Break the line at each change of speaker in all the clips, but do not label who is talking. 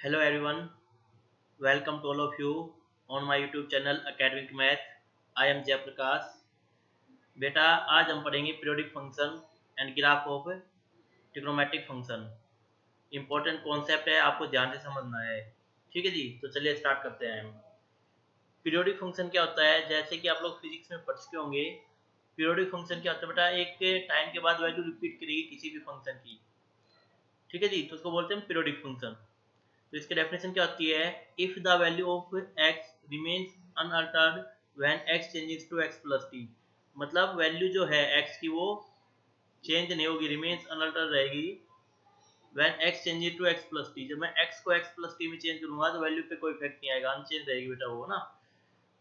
Hello everyone, welcome to all of you on my YouTube channel Academic Math. I am Jay Prakash. बेटा आज हम पढ़ेंगे periodic function and graph of trigonometric function. Important concept है, आपको ध्यान से समझना है। ठीक है जी, तो चलिए स्टार्ट करते हैं। पीरियोडिक फंक्शन क्या होता है, जैसे कि आप लोग फिजिक्स में पढ़ चुके होंगे। पीरियोडिक फंक्शन क्या होता है बेटा, एक टाइम के बाद वैल्यू रिपीट करेगी किसी भी फंक्शन की। ठीक है जी, तो उसको बोलते हैं पीरियोडिक फंक्शन। तो इसकी डेफिनेशन क्या होती है, if the value of x remains unaltered when x changes to x plus T. मतलब वैल्यू जो है x की वो चेंज नहीं होगी, रिमेन्स अनअल्टर्ड रहेगी when x changes to x plus T. जब मैं x को x प्लस टी में चेंज करूंगा तो वैल्यू पे कोई इफेक्ट नहीं आएगा, अनचेंज रहेगी बेटा वो ना।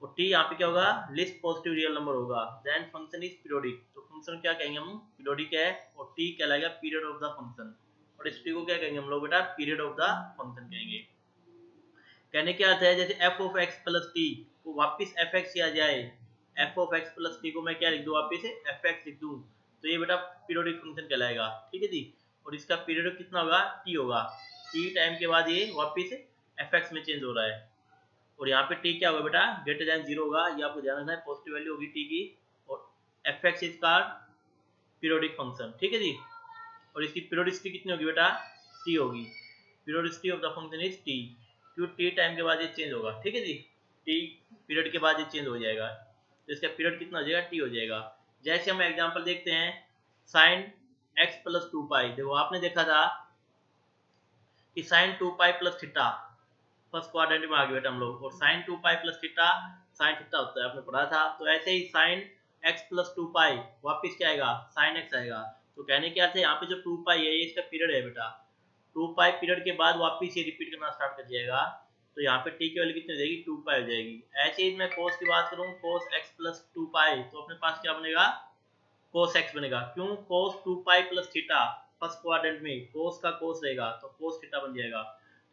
और t यहाँ पे क्या होगा, लिस्ट पॉजिटिव रियल नंबर होगा। Then function is periodic. तो फंक्शन क्या कहेंगे हम, पीरियोडिक है। और t कहलाएगा पीरियड ऑफ द फंक्शन। और इस t को क्या कहेंगे हम लोग बेटा, पीरियड ऑफ द फंक्शन कहेंगे। कहने क्या आता है, जैसे f of x plus T को वापिस एफ एक्स आ जाए, f of x plus T को मैं क्या लिख दूँ, वापिस एफ एक्स लिख दूँ, तो ये बेटा पीरियोडिक फंक्शन कहलाएगा। ठीक है जी। और इसका पीरियड कितना होगा, t होगा। t टाइम के बाद ये वापिस एफ एक्स में चेंज हो रहा है। और यहाँ पे t क्या होगा बेटा, ग्रेटर देन जीरो होगा। ये आपको ध्यान रखना है, पॉजिटिव वैल्यू होगी t की। और एफ एक्स इज का पीरियोडिक फंक्शन। ठीक है जी। और इसकी पीरियोडिसिटी कितनी होगी बेटा, t होगी। Periodicity of the function is t। क्यों, टी टाइम के बाद ये चेंज होगा। ठीक है जी, टी पीरियड के बाद ये चेंज हो जाएगा। तो इसका पीरियड कितना हो जाएगा, टी हो जाएगा। जैसे हम एग्जांपल देखते हैं, साइन एक्स प्लस टू पाई। देखो आपने देखा था कि sign to pi plus theta first quadrant में आ गए बेटा हम लोग। और sign to pi plus theta sine theta होता है, आपने पढ़ा था। तो ऐसे ही साइन एक्स प्लस टू पाई वापिस क्या आएगा, साइन एक्स आएगा। तो कहने क्या थे, यहाँ पे जो टू पाई है ये इसका पीरियड है बेटा। टू पाई पीरियड के बाद वापिस ये रिपीट करना स्टार्ट कर जाएगा। तो यहाँ पे टी की वैल्यू कितनी हो जाएगी, टू पाई हो जाएगी। ऐसे ही मैं कोस की बात करूँ, cos x plus two pi, तो अपने पास क्या बनेगा, कोस एक्स बनेगा। क्यों, cos two pi plus theta first quadrant में कोस का कोस रहेगा तो कोस थीटा बन जाएगा।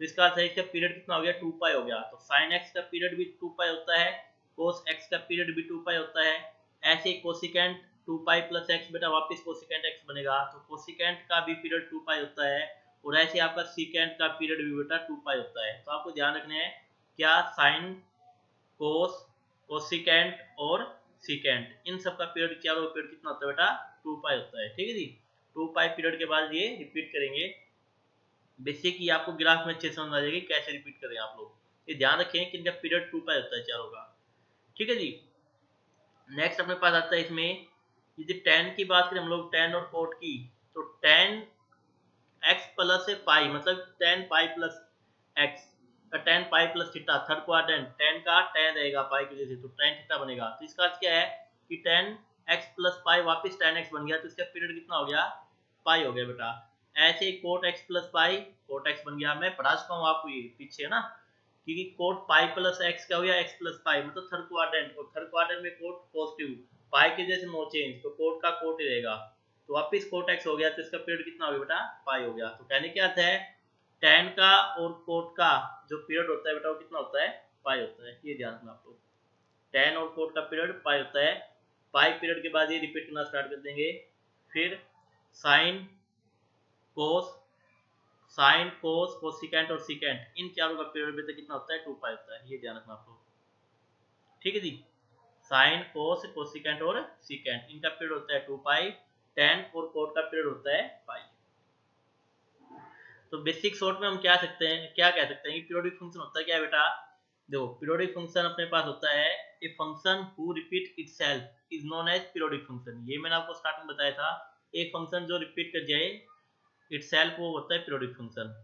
तो इसका अर्थ है इसका पीरियड कितना हो गया, टू पाई हो गया। तो साइन एक्स का पीरियड भी टू पाई होता है, कोस एक्स का पीरियड भी टू पाई होता है। ऐसे ही cosecant two pi plus x बेटा वापिस कोसिकेंट एक्स बनेगा, तो कोसिकेंट का भी पीरियड टू पाई होता है। और ऐसे आपका सीकेंट का पीरियड भी बेटा टू पाई होता है। तो आपको ध्यान रखना है क्या, साइन, कोस, कोसिकेंट और सीकेंट, इन सब का पीरियड क्या होगा, पीरियड कितना होता है बेटा, टू पाई होता है। ठीक है जी। टू पाई पीरियड के बाद ये रिपीट करेंगे। बेसिक ये आपको ग्राफ में अच्छे समझ आ जाएगी कैसे रिपीट करें आप लोग। ये ध्यान रखें कि इनका पीरियड टू पाई होता है चारों का। ठीक है जी। नेक्स्ट अपने पास आता है इसमें, यदि टेन की बात करें हम लोग, टेन और कोट की, तो टेन एक्स प्लस पाई, मतलब टेन पाई प्लस एक्स, टेन पाई plus theta third quadrant, ten का टेन रहेगा पाई की वजह से, तो टेन थीटा बनेगा। तो इसका अर्थ क्या है कि टेन एक्स प्लस पाई वापिस टेन एक्स बन गया, तो इसका पीरियड कितना हो गया, पाई हो गया बेटा। ऐसे ही cot x plus pi, cot x बन गया। मैं पढ़ा चुका हूँ आपको ये पीछे ना, क्योंकि कोट पाई प्लस एक्स क्या हो गया, एक्स प्लस पाई, मतलब थर्ड क्वाड्रेंट। और थर्ड क्वाड्रेंट में कोट पॉजिटिव, पाई की वजह से नो चेंज, तो कोट का कोट ही रहेगा। तो वापिस कोट एक्स हो गया, तो इसका पीरियड कितना हो गया बेटा, पाई हो गया। तो कहने क्या अर्थ है, टेन का और कोट का जो पीरियड होता है बेटा वो कितना होता है, पाई होता है। ये ध्यान रखना आप लोग, टेन और कोट का पीरियड पाई होता है। पाई पीरियड के बाद ये रिपीट करना स्टार्ट कर देंगे। फिर साइन, कोस, साइन, कोस, कोसिकेंट और सीकेंट, इन चारों का पीरियड बेटा कितना होता है, टू पाई होता है। ये ध्यान रखना आप लोग। ठीक है जी। साइन, कोस, कोसिकेंट और सीकेंट, इनका पीरियड होता है टू पाई। टेन और कोट का पीरियड होता है पाई। तो बेसिक शॉर्ट में हम क्या सकते हैं, क्या कह सकते हैं कि पीरियोडिक फंक्शन होता है क्या है बेटा। देखो पीरियोडिक फंक्शन अपने पास होता है, a function who repeat itself is known as periodic function. ये मैंने आपको स्टार्टिंग में बताया था, एक फंक्शन जो रिपीट कर जाए इटसेल्फ वो होता है periodic function.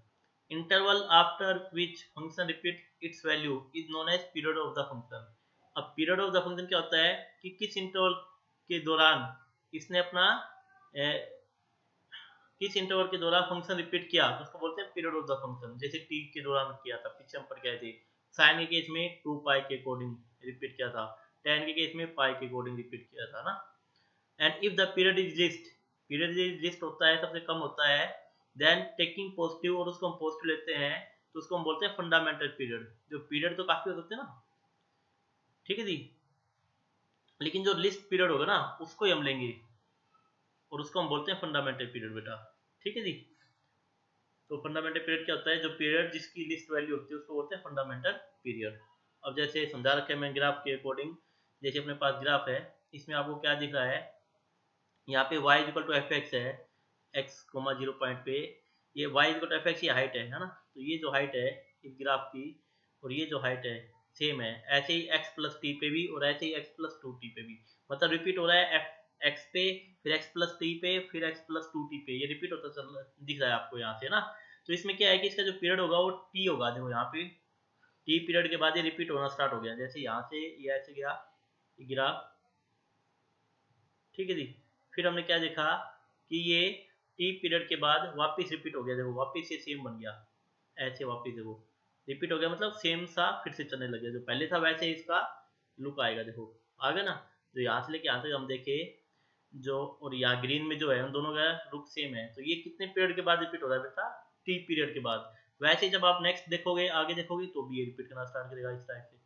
Interval after which function repeat its value is known as period of the function. अब पीरियड ऑफ द फंक्शन क्या होता है कि किस इंटरवल के दौरान इसने अपना किस इंटरवल के दौरान फंक्शन रिपीट किया, तो उसको बोलते हैं पीरियड ऑफ द फंक्शन। जैसे टी के दौरान किया था, पीछे हम पढ़ गए थे। साइन के केस में टू पाई के अकॉर्डिंग रिपीट किया था, टेन के केस में पाई के अकॉर्डिंग रिपीट किया था ना। And if the period is list, period is list होता है सबसे कम होता है, देन टेकिंग पॉजिटिव, और उसको हम पॉजिटिव लेते हैं, तो उसको हम बोलते हैं फंडामेंटल पीरियड। जो पीरियड तो काफी हो सकते हैं ना, ठीक है जी, लेकिन जो लिस्ट पीरियड होगा ना उसको ही हम लेंगे, और उसको हम बोलते हैं फंडामेंटल पीरियड बेटा। ठीक है जी। तो फंडामेंटल पीरियड क्या होता है, जो पीरियड जिसकी लिस्ट वैल्यू होती है उसको बोलते हैं फंडामेंटल पीरियड। अब जैसे समझा रखे हैं मैं ग्राफ के अकॉर्डिंग, जैसे अपने पास ग्राफ है, इसमें आपको क्या दिख रहा है, यहाँ पे y equal to F X है, x कोमा 0 पॉइंट पे, ये y equal to F X, ये हाइट है ना, तो ये जो हाइट है इस ग्राफ की और ये जो हाइट है सेम है, ऐसे ही x प्लस टी पे भी और ऐसे ही x प्लस टू टी पे भी, मतलब रिपीट हो रहा है x पे, फिर x प्लस टी पे, फिर x प्लस टू टी पे, ये रिपीट होता चल दिख रहा है आपको यहाँ से ना। तो इसमें क्या है कि इसका जो पीरियड होगा वो t होगा, देखो यहाँ पे t पीरियड के बाद ये रिपीट होना स्टार्ट हो गया, जैसे यहाँ से ये ऐसे गया ग्राफ, ठीक है जी। फिर हमने क्या देखा कि ये टी पीरियड के बाद वापस रिपीट हो गया, देखो वापस ये सेम बन गया, ऐसे वापस देखो रिपीट हो गया, मतलब सेम सा फिर से चलने लगे, जो पहले था वैसे ही इसका लुक आएगा, देखो आ गया ना। तो यहाँ से लेके यहाँ तक हम देखे जो, और यहाँ ग्रीन में जो है उन दोनों का लुक सेम है, तो ये कितने पीरियड के बाद रिपीट हो रहा है बेटा, टी पीरियड के बाद। वैसे ही जब आप नेक्स्ट देखोगे आगे देखोगे तो भी ये रिपीट करना स्टार्ट करेगा इस टाइप से,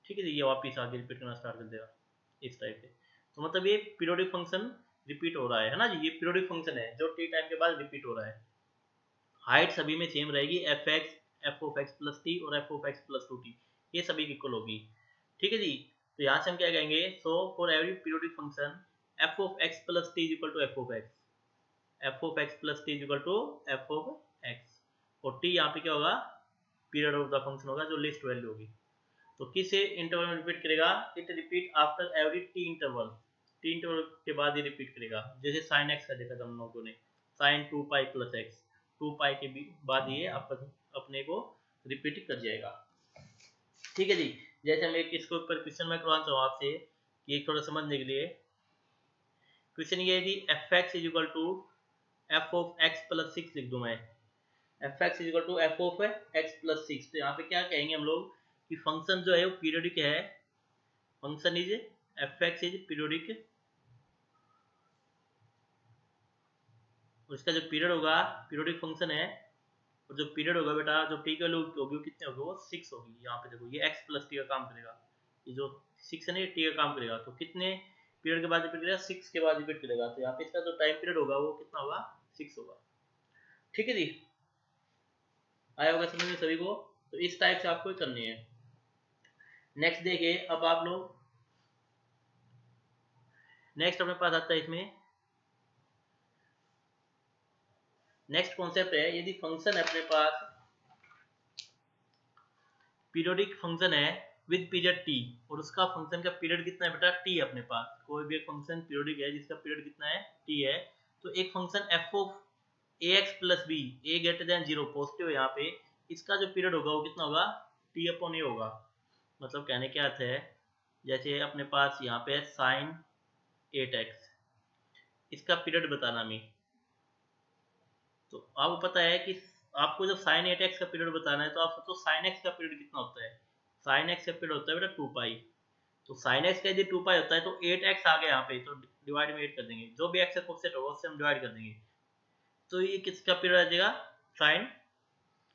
ठीक है, ये वापस आगे रिपीट करना स्टार्ट कर देगा इस टाइप से। तो मतलब ये पीरियोडिक फंक्शन रिपीट हो रहा है ना जी, ये पीरियोडिक फंक्शन है जो टी टाइम के बाद रिपीट हो रहा है। हाइट सभी में सेम रहेगी, f x, f of x plus t और f of x plus two t, ये सभी इक्वल होगी, ठीक है जी। तो यहाँ से हम क्या कहेंगे, so for every periodic function f of x plus t equal to f of x, f of x plus t equal to f of x, और टी यहाँ पे क्या होगा, पीरियड ऑफ द फंक्शन होगा जो लिस्ट वैल्यू होगी। तो किस इंटरवल में रिपीट करेगा, it repeat after every T interval, T interval के बाद ही रिपीट करेगा, जैसे साइन एक्स का देखा था हम लोगों ने, साइन 2 पाई प्लस एक्स, 2 पाई के बाद ये अपने को रिपीट कर जाएगा, ठीक है जी। जैसे हम एक इसके ऊपर क्वेश्चन में करवाना चाहूँ आपसे, ये थोड़ा समझने के लिए, क्वेश्चन ये है कि f x is equal to f of x plus 6 लिख दूं मैं, f x is equal to f of x plus 6, तो यहाँ पे क्या कहेंगे हम लोग कि फंक्शन जो है वो पीरियोडिक है, function is F x is periodic, उसका जो पीरियड होगा पीरियोडिक फंक्शन है, और जो पीरियड होगा बेटा, जो टी की वैल्यू होगी वो कितने होगी, वो 6 होगी। यहाँ पे देखो ये x प्लस टी का काम करेगा, ये जो 6 है ना ये टी का काम करेगा, तो कितने पीरियड के बाद रिपीट करेगा, 6 के बाद रिपीट करेगा, तो यहाँ पे इसका जो टाइम पीरियड होगा वो कितना होगा, 6 होगा, ठीक है जी। आया होगा समझ में सभी को, तो इस टाइप से आपको करनी है। नेक्स्ट देखिए, अब आप लोग नेक्स्ट अपने पास आता है, इसमें नेक्स्ट कॉन्सेप्ट है, यदि फंक्शन अपने पास पीरियोडिक फंक्शन है विद पीरियड टी, और उसका फंक्शन का पीरियड कितना है बेटा, टी है अपने पास, कोई भी एक फंक्शन पीरियोडिक है जिसका पीरियड कितना है, टी है, तो एक function f of a x plus b, a greater than 0 positive है यहाँ पे, इसका जो पीरियड होगा वो कितना होगा, टी अपॉन ए होगा। मतलब कहने क्या अर्थ है, जैसे अपने पास यहाँ पे साइन 8x, इसका पीरियड बताना हमें, तो आपको पता है कि आपको जब साइन 8x का पीरियड बताना है तो आप सोचो साइन x का पीरियड कितना होता है, साइन x का पीरियड होता है बेटा 2 पाई, तो साइन x का यदि 2 पाई होता है तो 8x आ गया यहाँ पे, तो डिवाइड में 8 कर देंगे, जो भी x का कोफिशिएंट होगा उससे हम डिवाइड कर देंगे, तो ये किसका पीरियड आ जाएगा, साइन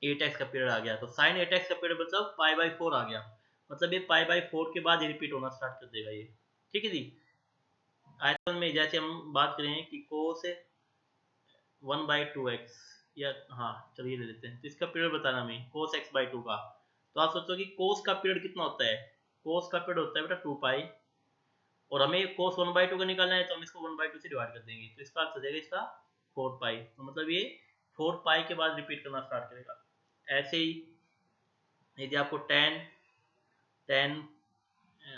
8x का पीरियड आ गया, तो साइन 8x का पीरियड मतलब पाई बाई 4 आ गया, मतलब ये पाई बाई 4 के बाद ही रिपीट होना स्टार्ट कर देगा ये, ठीक है जी। आयतन में जैसे हम बात करें कि कोस 1/2x, या हाँ चलिए ले लेते हैं, तो इसका पीरियड बताना हमें कोस x/2 का, तो आप सोचो कि कोस का पीरियड कितना होता है, कोस का पीरियड होता है बेटा 2 पाई, और हमें कोस 1/2 का निकालना है तो हम इसको 1/2 से डिवाइड कर देंगे, तो इसका अर्थ हो जाएगा इसका 4 पाई, तो मतलब ये 4 पाई के बाद रिपीट करना स्टार्ट करेगा। ऐसे ही यदि आपको टेन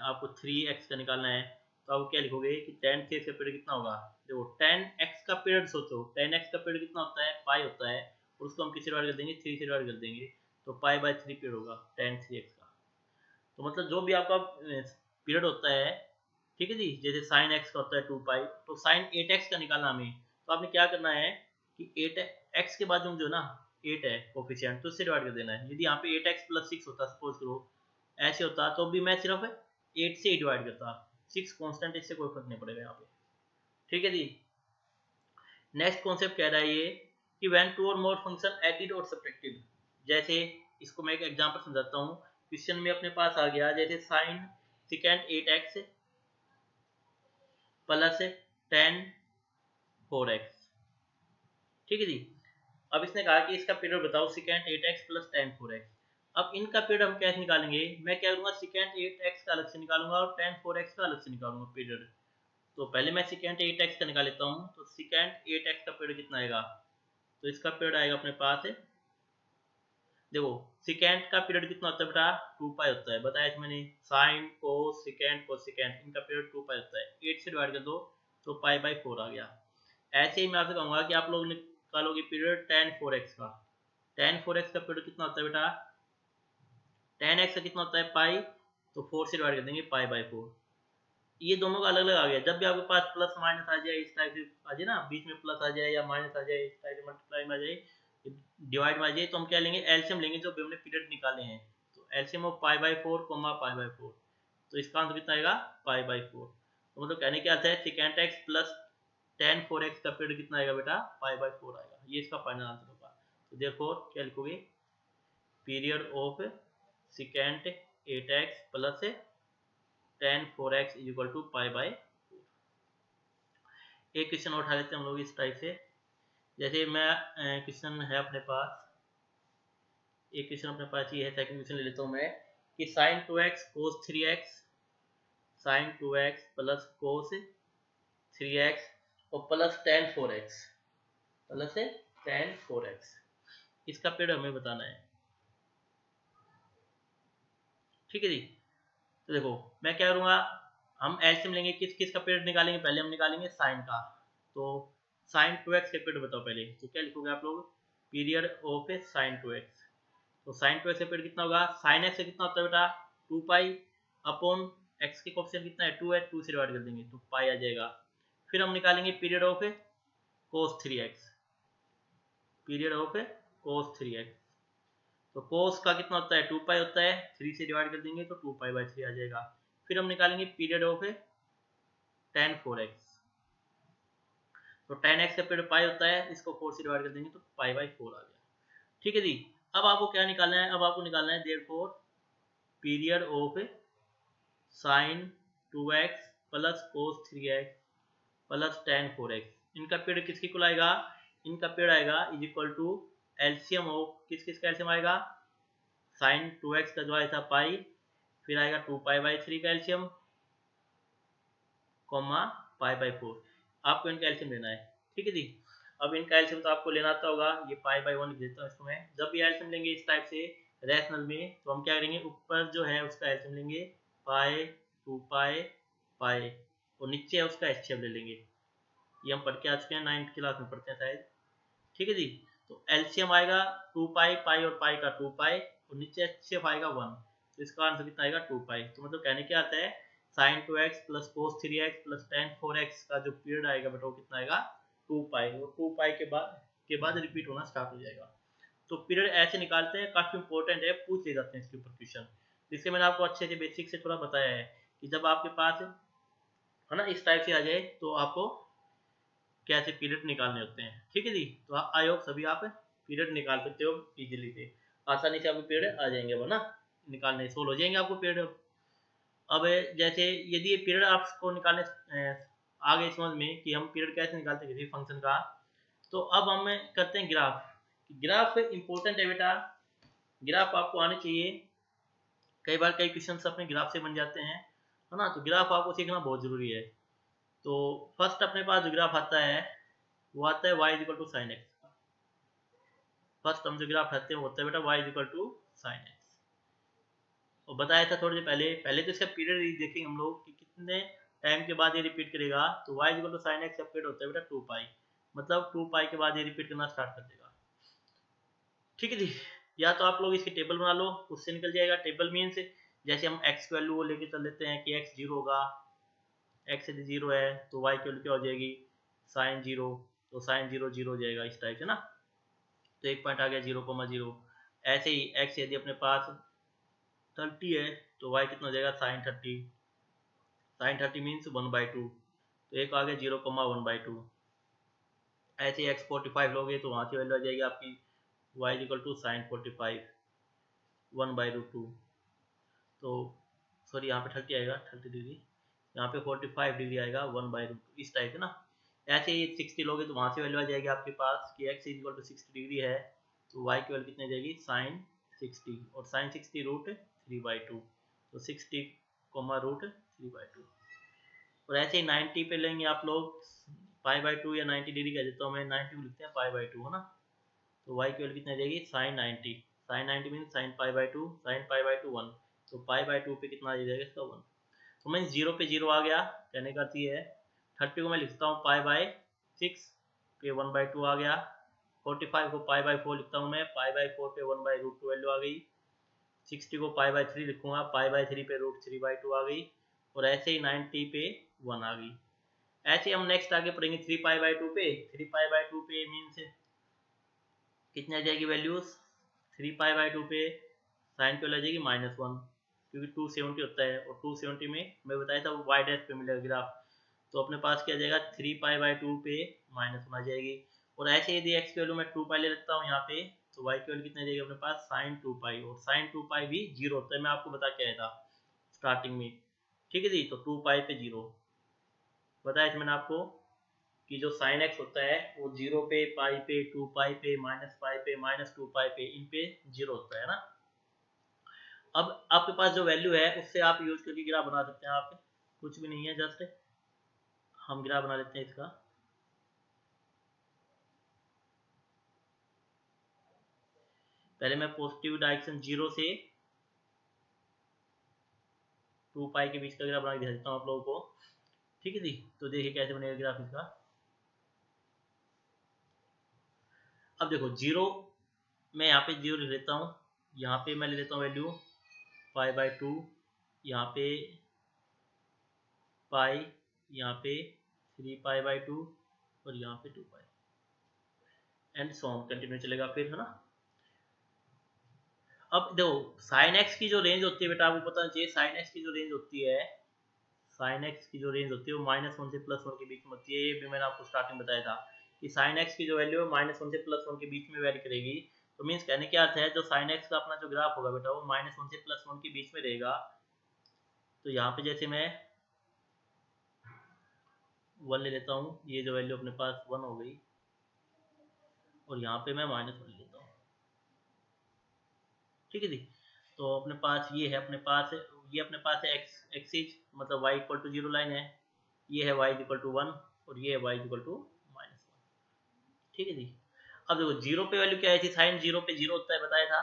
आपको 3x का निकालना है, तो आप क्या लिखोगे कि टेन 3x का पीरियड कितना होगा, देखो 10x का पीरियड सोचो, 10x का पीरियड कितना होता है, पाई होता है, और उसको हम किससे डिवाइड कर देंगे, 3 से डिवाइड कर देंगे, तो पाई बाय 3 पीरियड होगा टेन 3x का। तो मतलब जो भी आपका पीरियड होता है, ठीक है जी, जैसे साइन एक्स का होता है 2 पाई, तो साइन 8x का निकालना हमें, तो आपने क्या करना है कि 8x के बाद जो ना 8 है कोफिशिएंट, तो उससे डिवाइड कर देना है, यदि यहाँ पे 8x प्लस 6 होता सपोज करो, ऐसे होता तो भी मैं सिर्फ 8 से ही डिवाइड करता, 6 कांस्टेंट, इससे कोई फर्क नहीं पड़ेगा यहाँ पे, ठीक है जी। नेक्स्ट कॉन्सेप्ट कह रहा है ये कि व्हेन टू और मोर फंक्शन एडेड और सब्ट्रैक्टेड, जैसे इसको मैं एक एग्जांपल समझाता हूँ, क्वेश्चन में अपने पास आ गया जैसे sign second 8x plus 10 4x, ठीक है जी। अब इसने कहा कि इसका पीरियड बताओ secant 8x plus tan 4x। अब इनका पीरियड हम कैसे निकालेंगे, मैं क्या करूंगा सिकेंट 8x का अलग से निकालूंगा और tan 4x का अलग से निकालूंगा पीरियड। तो पहले मैं सिकेंट 8x का निकाल लेता हूँ। तो सिकेंट 8x का पीरियड कितना आएगा, तो इसका पीरियड आएगा अपने पास है, देखो सिकेंट का पीरियड कितना होता है बेटा 2 पाई होता है, बताया था मैंने, साइन कोस सिकेंट इनका पीरियड 2 पाई होता है, 8 से डिवाइड कर दो तो पाई बाई 4 आ गया। ऐसे ही मैं आपसे कहूंगा कि आप लोग निकालोगे पीरियड tan 4x का। tan 4x का पीरियड कितना होता है बेटा, tan x का कितना होता है पाई, तो 4 से डिवाइड कर देंगे पाई बाई 4। ये दोनों का अलग अलग आ गया। जब भी आपके पास प्लस माइनस आ जाए इस टाइप से आ जाए ना, बीच में प्लस आ जाए या माइनस आ जाए, इस टाइप से मल्टीप्लाई में आ जाए, डिवाइड में आ जाए, तो हम क्या लेंगे एलसीएम लेंगे जो भी हमने पीरियड निकाले हैं। तो LCM of pi by 4 comma pi by 4, तो इसका आंसर कितना आएगा पाई बाई 4। तो मतलब कहने क्या अर्थ है secant x plus tan 4x का पीरियड कितना आएगा बेटा पाई बाई 4 आएगा। ये इसका फाइनल आंसर होगा। तो देयरफॉर क्या लिखोगे, period of secant 8x plus tan 4x is equal to pi by 4। एक क्वेश्चन उठा लेते हैं हम लोग इस टाइप से, जैसे मैं क्वेश्चन है अपने पास, एक क्वेश्चन अपने पास ये है, सेकंड क्वेश्चन ले लेता हूँ मैं कि sin 2x cos 3x, sin 2x plus cos 3x और plus tan 4x, plus tan 4x, इसका पीरियड हमें बताना है। ठीक है जी। तो देखो मैं क्या करूँगा, हम एलसीएम लेंगे, किस किस का पीरियड निकालेंगे, पहले हम निकालेंगे साइन का। तो sin 2x का पीरियड बताओ पहले, तो क्या लिखोगे आप लोग, पीरियड ऑफ sin 2x। तो sin 2x का पीरियड कितना होगा, sin x से कितना होता है बेटा 2 पाई अपॉन x के कोएफिशिएंट कितना है 2 है, 2 से डिवाइड कर देंगे तो पाई आ जाएगा। फिर हम निकालेंगे period of cos 3x, period of cos 3x। तो cos का कितना होता है 2 पाई होता है, 3 से डिवाइड कर देंगे तो 2 पाई बाई 3 आ जाएगा। फिर हम निकालेंगे पीरियड ऑफ tan 4x। तो tan x का पीरियड पाई होता है, इसको 4 से डिवाइड कर देंगे तो पाई बाई 4 आ गया। ठीक है जी। अब आपको क्या निकालना है, अब आपको निकालना है therefore period of sin 2x plus cos 3x plus tan 4x। इनका पीरियड किसकी कुल आएगा, इनका पीरियड आएगा is equal to LCM of किस किस का एलसीएम आएगा, sin 2x का जो आया था पाई, फिर आएगा 2 पाई बाई 3 का एलसीएम कॉमा पाई बाई 4। आपको इनका एलसीएम लेना है। ठीक है जी। अब इनका एलसीएम तो आपको लेना आता होगा, ये पाई बाई 1 लिख देता हूँ इसको मैं। जब भी एलसीएम लेंगे इस टाइप से रैशनल में, तो हम क्या करेंगे ऊपर जो है उसका एलसीएम लेंगे पाई 2 पाई पाई, और नीचे है उसका एचसीएफ ले लेंगे। ये हम पढ़ के आ चुके हैं, 9th क्लास में पढ़ते हैं शायद। ठीक है जी। तो एलसीएम आएगा 2 पाई पाई और पाई का 2 पाई और नीचे एचसीएफ आएगा 1, तो इसका आंसर कितना आएगा 2 पाई। तो मतलब कहने क्या आता है sin 2x plus cos 3x plus tan 4x का जो पीरियड आएगा बेटा वो कितना आएगा 2 पाई, और 2 पाई के बाद रिपीट होना स्टार्ट हो जाएगा। तो पीरियड ऐसे निकालते हैं, काफी इंपॉर्टेंट है, पूछ ले जाते हैं इसके ऊपर क्वेश्चन, जिससे मैंने आपको अच्छे से बेसिक से थोड़ा बताया है कि जब आपके पास है ना इस टाइप से आ जाए तो आपको कैसे पीरियड निकालने होते हैं। ठीक है जी। तो आई होप सभी आप पीरियड निकाल सकते हो इजीली से, आसानी से आपको पीरियड आ जाएंगे वो ना, निकालने सोल्व हो जाएंगे आपको पीरियड। अब जैसे यदि ये पीरियड आपको निकालने आ गए समझ में कि हम पीरियड कैसे निकालते हैं किसी फंक्शन का, तो अब हम करते हैं ग्राफ। ग्राफ इंपॉर्टेंट है बेटा, ग्राफ आपको आने चाहिए। कई बार कई क्वेश्चन अपने ग्राफ से बन जाते हैं, है ना, तो ग्राफ आपको सीखना बहुत जरूरी है। तो फर्स्ट अपने पास जो ग्राफ आता है वो आता है y equal to sine x. First हम जो ग्राफ रखते हैं वो होता है बेटा y equal to sine x. और बताया था थोड़ी देर पहले, पहले तो इसका पीरियड देखेंगे हम लोग कि कितने टाइम के बाद ये रिपीट करेगा। तो y equal to sine x का पीरियड होता है बेटा 2 पाई, मतलब 2 पाई के बाद ये रिपीट करना स्टार्ट कर देगा। ठीक है जी। या तो आप लोग इसकी टेबल बना लो, उससे निकल जाएगा। टेबल मीन्स जैसे हम x की वैल्यू लेके चल लेते हैं कि x 0 होगा, x यदि 0 है तो y की वैल्यू क्या हो जाएगी साइन 0, तो साइन 0 0 हो जाएगा इस टाइप से ना। तो एक पॉइंट आ गया 0,0। ऐसे ही x यदि अपने पास 30 है तो y कितना हो जाएगा साइन 30, साइन 30 मीन्स 1/2, तो एक आ गया 0,1/2। ऐसे ही x 45 लोगे तो वहाँ की वैल्यू आ जाएगी आपकी y इक्वल टू साइन 45 1/2। तो सॉरी यहाँ पे 30 आएगा 30 डिग्री, यहाँ पे 45 डिग्री आएगा 1/2, इस टाइप है ना। ऐसे ही 60 लोगे तो वहाँ से वैल्यू आ जाएगी आपके पास कि x इक्वल टू 60 डिग्री है, तो y की वैल्यू कितनी आ जाएगी sin 60, और sin 60 रूट 3/2, तो 60 रूट 3/2। और ऐसे ही 90 पे लेंगे आप लोग π/2 या 90 डिग्री कह देता हूँ मैं, 90 को लिखते हैं π/2 है ना, तो y की वैल्यू कितनी आ जाएगी sin 90, sin 90 mean sin π/2, sin π/2 1, तो π/2 पे कितना आ जाएगा इसका 1। तो मैं 0 पे 0 आ गया, कहने का अर्थ ये है 30 को मैं लिखता हूँ π/6 पे 1/2 आ गया, 45 को π/4 लिखता हूँ मैं, π/4 पे 1/√2 वैल्यू आ गई, 60 को π/3 लिखूंगा, π/3 पे √3/2 आ गई, और ऐसे ही 90 पे 1 आ गई। ऐसे हम नेक्स्ट आगे पढ़ेंगे 3π/2 पे, 3π/2 पे मीन्स कितनी आ जाएगी वैल्यूज, 3π/2 पे साइन की वैल्यू आ जाएगी -1, क्योंकि 270 होता है, और 270 में मैं बताया था वो वाई डैश पे मिलेगा ग्राफ, तो अपने पास क्या आ जाएगा 3π/2 पे -1 आ जाएगी। और ऐसे यदि x की वैल्यू मैं 2π ले लेता हूँ यहाँ पे, तो y की वैल्यू कितनी आ जाएगी अपने पास sin 2π, और sin 2π भी 0 होता है, मैं आपको बता के आया था स्टार्टिंग में, ठीक है जी। तो 2π पे 0 बताया था मैंने आपको कि जो sin x होता है वो 0 पे, पाई पे, 2π पे, -π पे, -2π पे, इन पे 0 होता है ना। अब आपके पास जो वैल्यू है उससे आप यूज करके ग्राफ बना सकते हैं, आप कुछ भी नहीं है, जस्ट हम ग्राफ बना लेते हैं इसका। पहले मैं पॉजिटिव डायरेक्शन 0 से 2π के बीच का ग्राफ बना के दिखा देता हूँ आप लोगों को, ठीक है जी। तो देखिए कैसे बनेगा ग्राफ इसका। अब देखो 0 मैं यहाँ पे 0 लिख लेता हूँ, यहाँ पे मैं ले लेता हूँ वैल्यू π/2, यहाँ पे पाई, यहाँ पे 3π/2, और यहाँ पे 2π, एंड सो ऑन कंटिन्यू चलेगा फिर, है ना। अब देखो साइन एक्स की जो रेंज होती है बेटा, आपको पता चाहिए साइन एक्स की जो रेंज होती है, साइन एक्स की जो रेंज होती है वो -1 से +1 के बीच में होती है, ये भी मैंने आपको स्टार्टिंग बताया था कि साइन एक्स की जो वैल्यू है -1 से +1 के बीच में वेरी करेगी। तो मीन्स कहने क्या अर्थ है, जो साइन एक्स का अपना जो ग्राफ होगा बेटा वो -1 से +1 के बीच में रहेगा। तो यहाँ पे जैसे मैं 1 ले लेता हूँ, ये जो वैल्यू अपने पास 1 हो गई, और यहाँ पे मैं -1 लेता हूँ, ठीक है जी। तो अपने पास ये है, अपने पास ये अपने पास है एक्स एक्सिस, मतलब y इक्वल टू 0 लाइन है, ये है y इक्वल टू 1, और ये है y इक्वल टू -1, ठीक है जी। अब देखो 0 पे वैल्यू क्या आई थी, साइन 0 पे 0 होता है बताया था,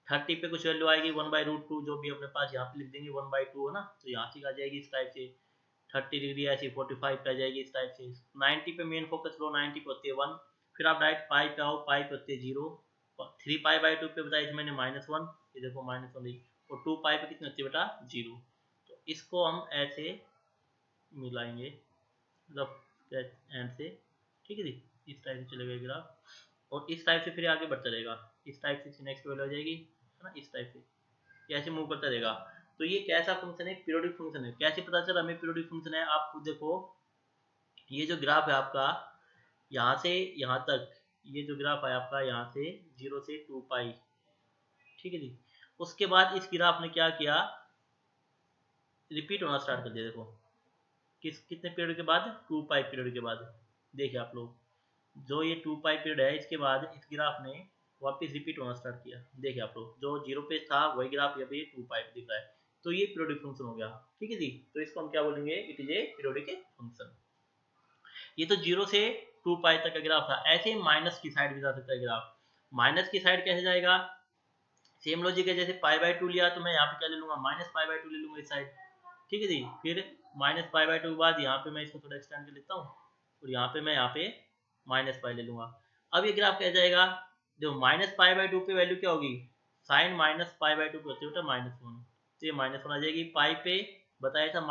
30 पे कुछ वैल्यू आएगी 1/√2, जो भी अपने पास यहाँ पे लिख देंगे 1/2 है ना, तो यहाँ से आ जाएगी इस टाइप से, 30 डिग्री ऐसी 45 पे आ जाएगी इस टाइप से। 90 पे मेन फोकस लो, 90 पे होती है 1, फिर आप डायरेक्ट पाई पे आओ, पाई पे होती है 0, 3π/2 पे बताया थी मैंने -1, ये देखो -1, और 2π पे कितनी होती है बेटा 0। तो इसको हम ऐसे मिलाएंगे लेफ्ट एंड से, ठीक है जी, इस टाइप से चलेगा ग्राफ, और इस टाइप से फिर आगे बढ़ता रहेगा, इस टाइप से नेक्स्ट वैल्यू आ जाएगी, है ना, इस टाइप से कैसे मूव करता रहेगा। तो ये कैसा फंक्शन है, पीरियोडिक फंक्शन है। कैसे पता चला हमें पीरियोडिक फंक्शन है, आप खुद देखो, ये जो ग्राफ है आपका यहाँ से यहाँ तक, ये जो ग्राफ है आपका यहाँ से 0 से 2π, ठीक है जी। उसके बाद इस ग्राफ ने क्या किया, रिपीट होना स्टार्ट कर दिया, देखो कितने पीरियड के बाद, 2π पीरियड के बाद। देखिए आप लोग जो ये 2π पीरियड है, इसके बाद इस ग्राफ ने वापस रिपीट होना स्टार्ट किया, देखिए आप लोग जो 0 पे था वही ग्राफ यहाँ पे 2π पे दिख रहा है, तो ये पीरियोडिक फंक्शन हो गया, ठीक है जी। तो इसको हम क्या बोलेंगे, it is a periodic function. ये तो 0 से 2π तक का ग्राफ था। ऐसे ही माइनस की साइड भी जा सकता है ग्राफ, माइनस की साइड कैसे जाएगा, सेम लॉजिक है, जैसे π/2 लिया तो मैं यहाँ पे क्या ले लूंगा, -π/2 ले लूंगा इस साइड, ठीक है जी। फिर -π/2 के बाद यहाँ पे मैं इसको थोड़ा एक्सटेंड कर लेता हूँ, और यहाँ पे मैं यहाँ पे -π ले लूंगा। अब ये ग्राफ क्या जाएगा, देखो -π/2 पे वैल्यू क्या होगी, साइन -π/2 पे होती है बेटा -1, तो ये -1 आ जाएगी, पाई पे बताया था -π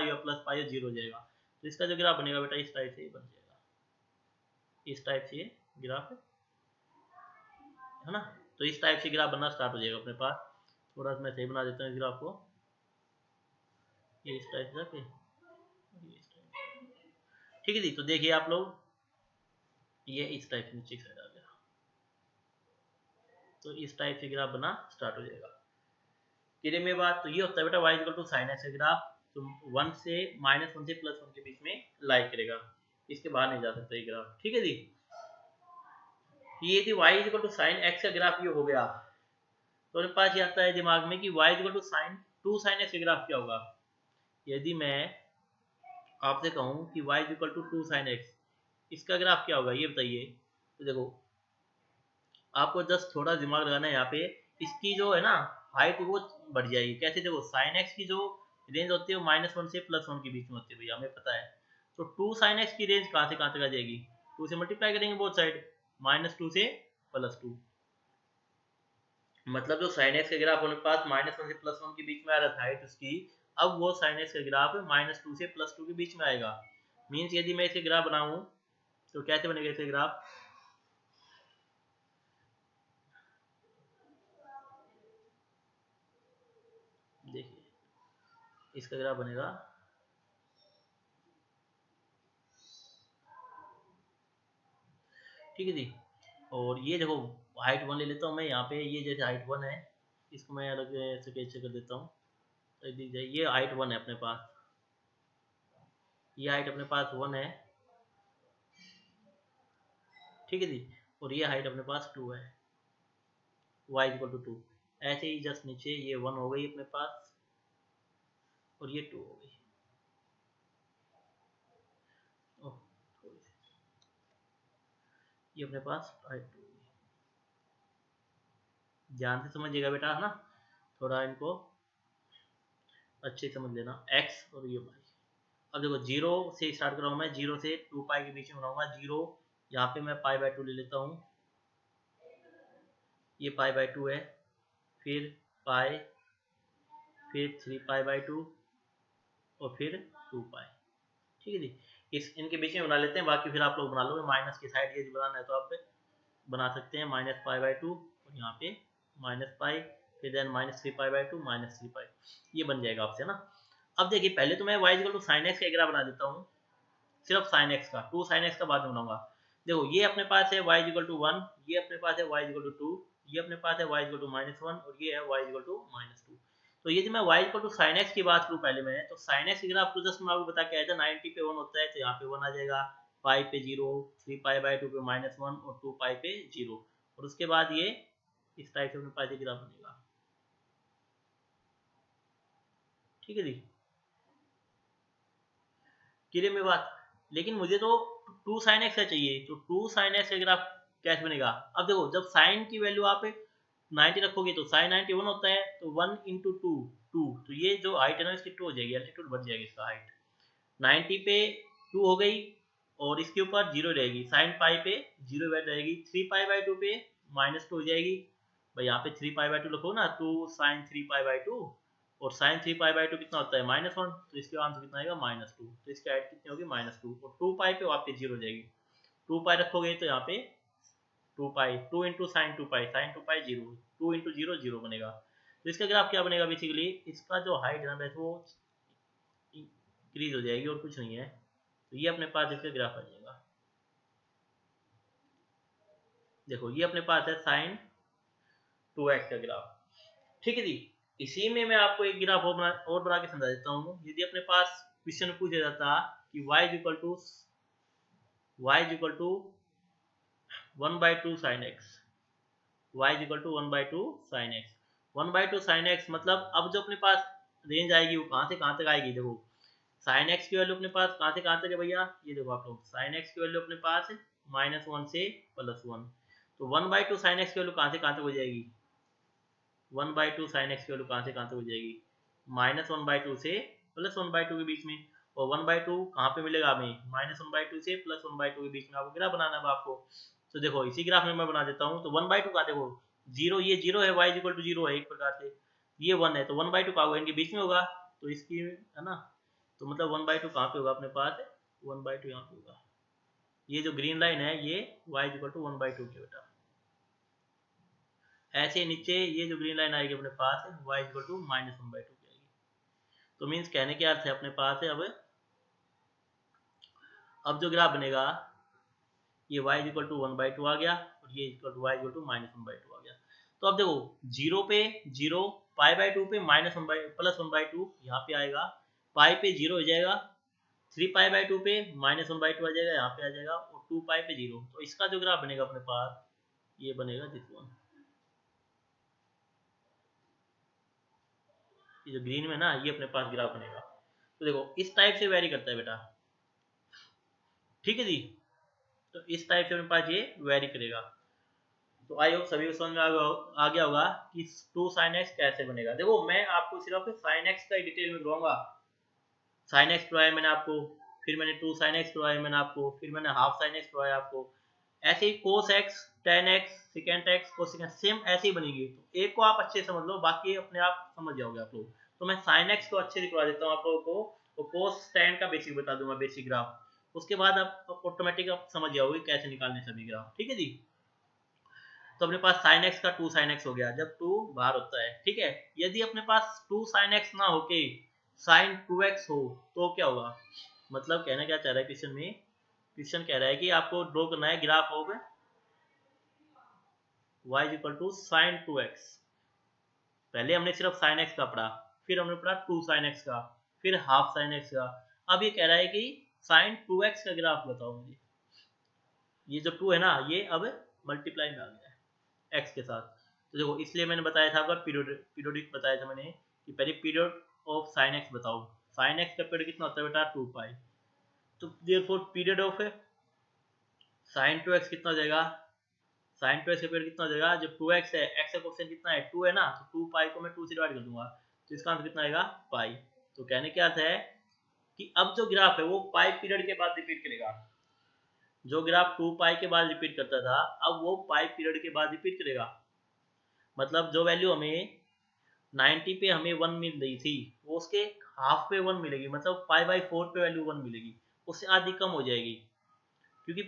और +π 0 हो जाएगा, तो इसका जो ग्राफ बनेगा बेटा इस टाइप से बन जाएगा, इस टाइप से ग्राफ है ना। तो इस टाइप से ग्राफ बनना स्टार्ट हो जाएगा अपने पास। थोड़ा सा मैं सही बना देता हूँ इस ग्राफ को, ये इस टाइप से, ठीक है जी। तो देखिए आप लोग, ये इस टाइप से नीचे की साइड आ गया, तो इस टाइप से ग्राफ बना स्टार्ट हो जाएगा। क्लियर में बात, तो ये होता है बेटा y equal to sine x graph, तो 1 से -1 से +1 के बीच में लाई करेगा। इसके बाहर नहीं जा सकता ये ग्राफ। ठीक है जी, ये थी y equal to sine x का ग्राफ, ये हो गया। तो मेरे पास ये आता है दिमाग में कि y equal to sine 2 sine x का ग्राफ क्या होगा। यदि मैं आपसे कहूँ कि y equal to 2 sine x, इसका ग्राफ क्या होगा ये बताइए। तो देखो आपको जस्ट थोड़ा दिमाग लगाना है यहाँ पे, इसकी जो है ना हाइट वो बढ़ जाएगी। कैसे, देखो साइन एक्स की जो रेंज होती है वो -1 से +1 के बीच में होती है भैया, हमें पता है। तो 2 साइन एक्स की रेंज कहाँ से कहाँ तक आ जाएगी, 2 से मल्टीप्लाई करेंगे बोथ साइड, -2 से +2। मतलब जो साइन एक्स का ग्राफ होने के पास -1 से +1 के बीच में आ रहा था हाइट उसकी, अब वो साइन एक्स का ग्राफ -2 से +2 के बीच में आएगा। मीन्स यदि मैं इसे ग्राफ बनाऊं तो कैसे बनेगा इसे ग्राफ, देखिए इसका ग्राफ बनेगा, ठीक है जी। और ये देखो हाइट 1 ले लेता हूँ मैं यहाँ पे, ये जैसे हाइट 1 है, इसको मैं अलग से कैसे कर देता हूँ, तो दीजिए ये हाइट 1 है अपने पास, ये हाइट अपने पास 1 है, ठीक है जी। और ये हाइट अपने पास 2 है, y इक्वल टू 2। ऐसे ही जस्ट नीचे ये 1 हो गई अपने पास और ये 2 हो गई। ओह, ये अपने पास हाइट 2 हो गई। ध्यान से समझिएगा बेटा, है ना, थोड़ा इनको अच्छे से समझ लेना, x और ये y। अब देखो जीरो से स्टार्ट कर रहा हूँ मैं, जीरो से 2 पाई के बीच में बनाऊंगा। जीरो यहाँ पे मैं π/2 ले लेता हूँ, ये π/2 है, फिर पाई, फिर 3π/2 और फिर 2 पाई। ठीक है जी, इस इनके बीच में बना लेते हैं, बाकी फिर आप लोग बना लो, माइनस की साइड ये बनाना है तो आप बना सकते हैं, -π/2 और यहाँ पे -पाई, फिर देन -3π/2 -3 पाई, ये बन जाएगा आपसे ना। अब देखिए पहले तो मैं y equal to sine x का ग्राफ बना देता हूँ, सिर्फ साइन एक्स का, 2 साइन एक्स का बाद में बनाऊंगा। देखो ये अपने पास है y इक्वल टू 1, ये अपने पास है y इक्वल टू 2, ये अपने पास है y इक्वल टू -1 और ये है y इक्वल टू -2। तो यदि मैं y equal to sine x की बात करूँ पहले मैं, तो साइन एक्स की ग्राफ तो जस्ट मैं आपको बता के आया था, 90 पे 1 होता है तो यहाँ पे 1 आ जाएगा, पाई पे 0, 3π/2 पे -1 और 2 पाई पे 0। और उसके बाद ये इस टाइप से अपने पास ग्राफ बनेगा। ठीक है जी, क्लियर में बात। लेकिन मुझे तो 2 साइन एक्स का चाहिए, तो 2 साइन एक्स का ग्राफ कैसे बनेगा। अब देखो जब साइन की वैल्यू आप 90 रखोगे तो साइन 90 1 होता है, तो 1 इंटू 2 2, तो ये जो हाइट है ना इसकी 2 हो जाएगी, एल्टीट्यूड बढ़ जाएगी इसका हाइट, 90 पे 2 हो गई और इसके ऊपर 0 रहेगी, साइन पाई पे 0 वैल्यू रहेगी, 3π/2 पे -2 हो जाएगी। भाई यहाँ पे 3π/2 लिखो ना, 2 साइन 3π/2 और साइन 3π/2 कितना होता है -1, तो इसके आंसर कितना आएगा -2, तो इसकी हाइट कितनी होगी -2 और 2 पाई पे वापस 0 हो जाएगी, 2 पाई रखोगे तो यहाँ पे 2 पाई, 2 इंटू साइन 2 पाई, साइन 2 पाई 0, 2 इंटू 0 0 बनेगा। तो इसका ग्राफ क्या बनेगा, बेसिकली इसका जो हाइट है ना वैसे वो इंक्रीज हो जाएगी और कुछ नहीं है, तो ये अपने पास इसका ग्राफ आ जाएगा। देखो ये अपने पास है साइन 2x का ग्राफ। ठीक है जी, इसी में मैं आपको एक ग्राफ और बना के समझा देता हूँ। यदि अपने पास क्वेश्चन पूछा जाता कि y equal to 1/2 sin x, y equal to 1/2 sin x, 1/2 sin x मतलब अब जो अपने पास रेंज आएगी वो कहाँ से कहाँ तक आएगी। देखो साइन एक्स की वैल्यू अपने पास कहाँ से कहाँ तक है भैया, ये देखो आप लोग, साइन एक्स की वैल्यू अपने पास है -1 से +1, तो 1/2 साइन एक्स की वैल्यू कहाँ से कहाँ तक हो जाएगी, 1/2 साइन एक्स की वैल्यू कहाँ से कहाँ तक हो जाएगी, -1/2 से +1/2 के बीच में। और 1/2 कहाँ पे मिलेगा हमें, -1/2 से +1/2 के बीच में आपको ग्राफ बनाना है आपको। तो देखो इसी ग्राफ में मैं बना देता हूँ, तो 1/2 का देखो 0, ये 0 है, y इक्वल टू 0 है एक प्रकार से, ये 1 है, तो 1/2 का होगा इनके बीच में होगा, तो इसकी है ना, तो मतलब 1/2 कहाँ पे होगा अपने पास, 1/2 यहाँ पे होगा। ये जो ग्रीन लाइन है ये y इक्वल टू 1/2 के बेटा, ऐसे नीचे ये जो ग्रीन लाइन आएगी अपने पास y इक्वल टू -1/2 की आएगी। तो मीन्स कहने के अर्थ है अपने पास है, अब जो ग्राफ बनेगा ये y इक्वल टू 1/2 आ गया और ये equal to y equal to -1/2 आ गया। तो अब देखो 0 पे 0, π/2 पे -1/2 +1/2 यहाँ पे आएगा, पाई पे 0 हो जाएगा 3 पाई बाई 2 पे -1/2 आ जाएगा, यहाँ पे आ जाएगा, और 2 पाई पे 0। तो इसका जो ग्राफ बनेगा अपने पास, ये बनेगा दिस वन। ये जो ग्रीन में ना, ये अपने पास ग्राफ बनेगा। तो देखो इस टाइप से वेरी करता है बेटा, ठीक है जी। तो इस टाइप से अपने पास ये वेरी करेगा। तो आई होप सभी को समझ में आ गया होगा कि 2 sin x कैसे बनेगा। देखो मैं आपको सिर्फ sin x का डिटेल में करवाऊंगा। sin x करवाया मैंने आपको, फिर मैंने 2 sin x करवाया मैंने आपको, फिर मैंने हाफ sin x करवाया आपको। ऐसे ही cos x, tan x, secant x, cosecant same ऐसे ही बनेगी। तो एक को आप अच्छे समझ लो, बाकी अपने आप समझ जाओगे आप लोग। तो मैं sin x को अच्छे से करवा देता हूँ आप लोगों को, और cos tan का बेसिक बता दूंगा, बेसिक ग्राफ। उसके बाद आप ऑटोमेटिक आप समझ जाओगे कैसे निकालने सभी ग्राफ, ठीक है जी। तो अपने पास sin x का 2 sin x हो गया जब 2 बाहर होता है, ठीक है। यदि अपने पास 2 sin x ना होके sin 2x हो तो क्या होगा? मतलब कहना क्या चाह रहा है क्वेश्चन में, क्वेश्चन कह रहा है कि आपको ड्रॉ करना है graph of y is equal to sine 2x। पहले हमने सिर्फ sin x का पढ़ा, फिर हमने पढ़ा 2 sin x का, फिर हाफ sin x का। अब ये कह रहा है कि sin 2x का ग्राफ बताओ मुझे। ये जो 2 है ना, ये अब मल्टीप्लाई में आ गया है x के साथ। तो देखो इसलिए मैंने बताया था, अगर पीरियोडिक बताया था मैंने कि पहले पीरियड ऑफ sin x बताओ। sin x का पीरियड कितना होता है बेटा? 2 पाई। तो therefore period of sin 2x कितना हो जाएगा? sin 2x का पीरियड कितना हो जाएगा? जो 2x है, x का कोफिशिएंट कितना है? 2 है ना, तो 2 पाई को मैं 2 से डिवाइड कर दूंगा, तो इसका आंसर कितना आएगा? पाई। तो कहने क्या अर्थ है कि अब जो ग्राफ है वो पाई पीरियड के बाद रिपीट करेगा। जो ग्राफ 2 पाई के बाद रिपीट करता था, अब वो पाई पीरियड के बाद रिपीट करेगा। मतलब जो वैल्यू हमें 90 पे हमें 1 मिल रही थी, वो उसके हाफ पे 1 मिलेगी, मतलब पाई बाई 4 पे वैल्यू 1 मिलेगी, उससे आधी कम हो जाएगी। क्योंकि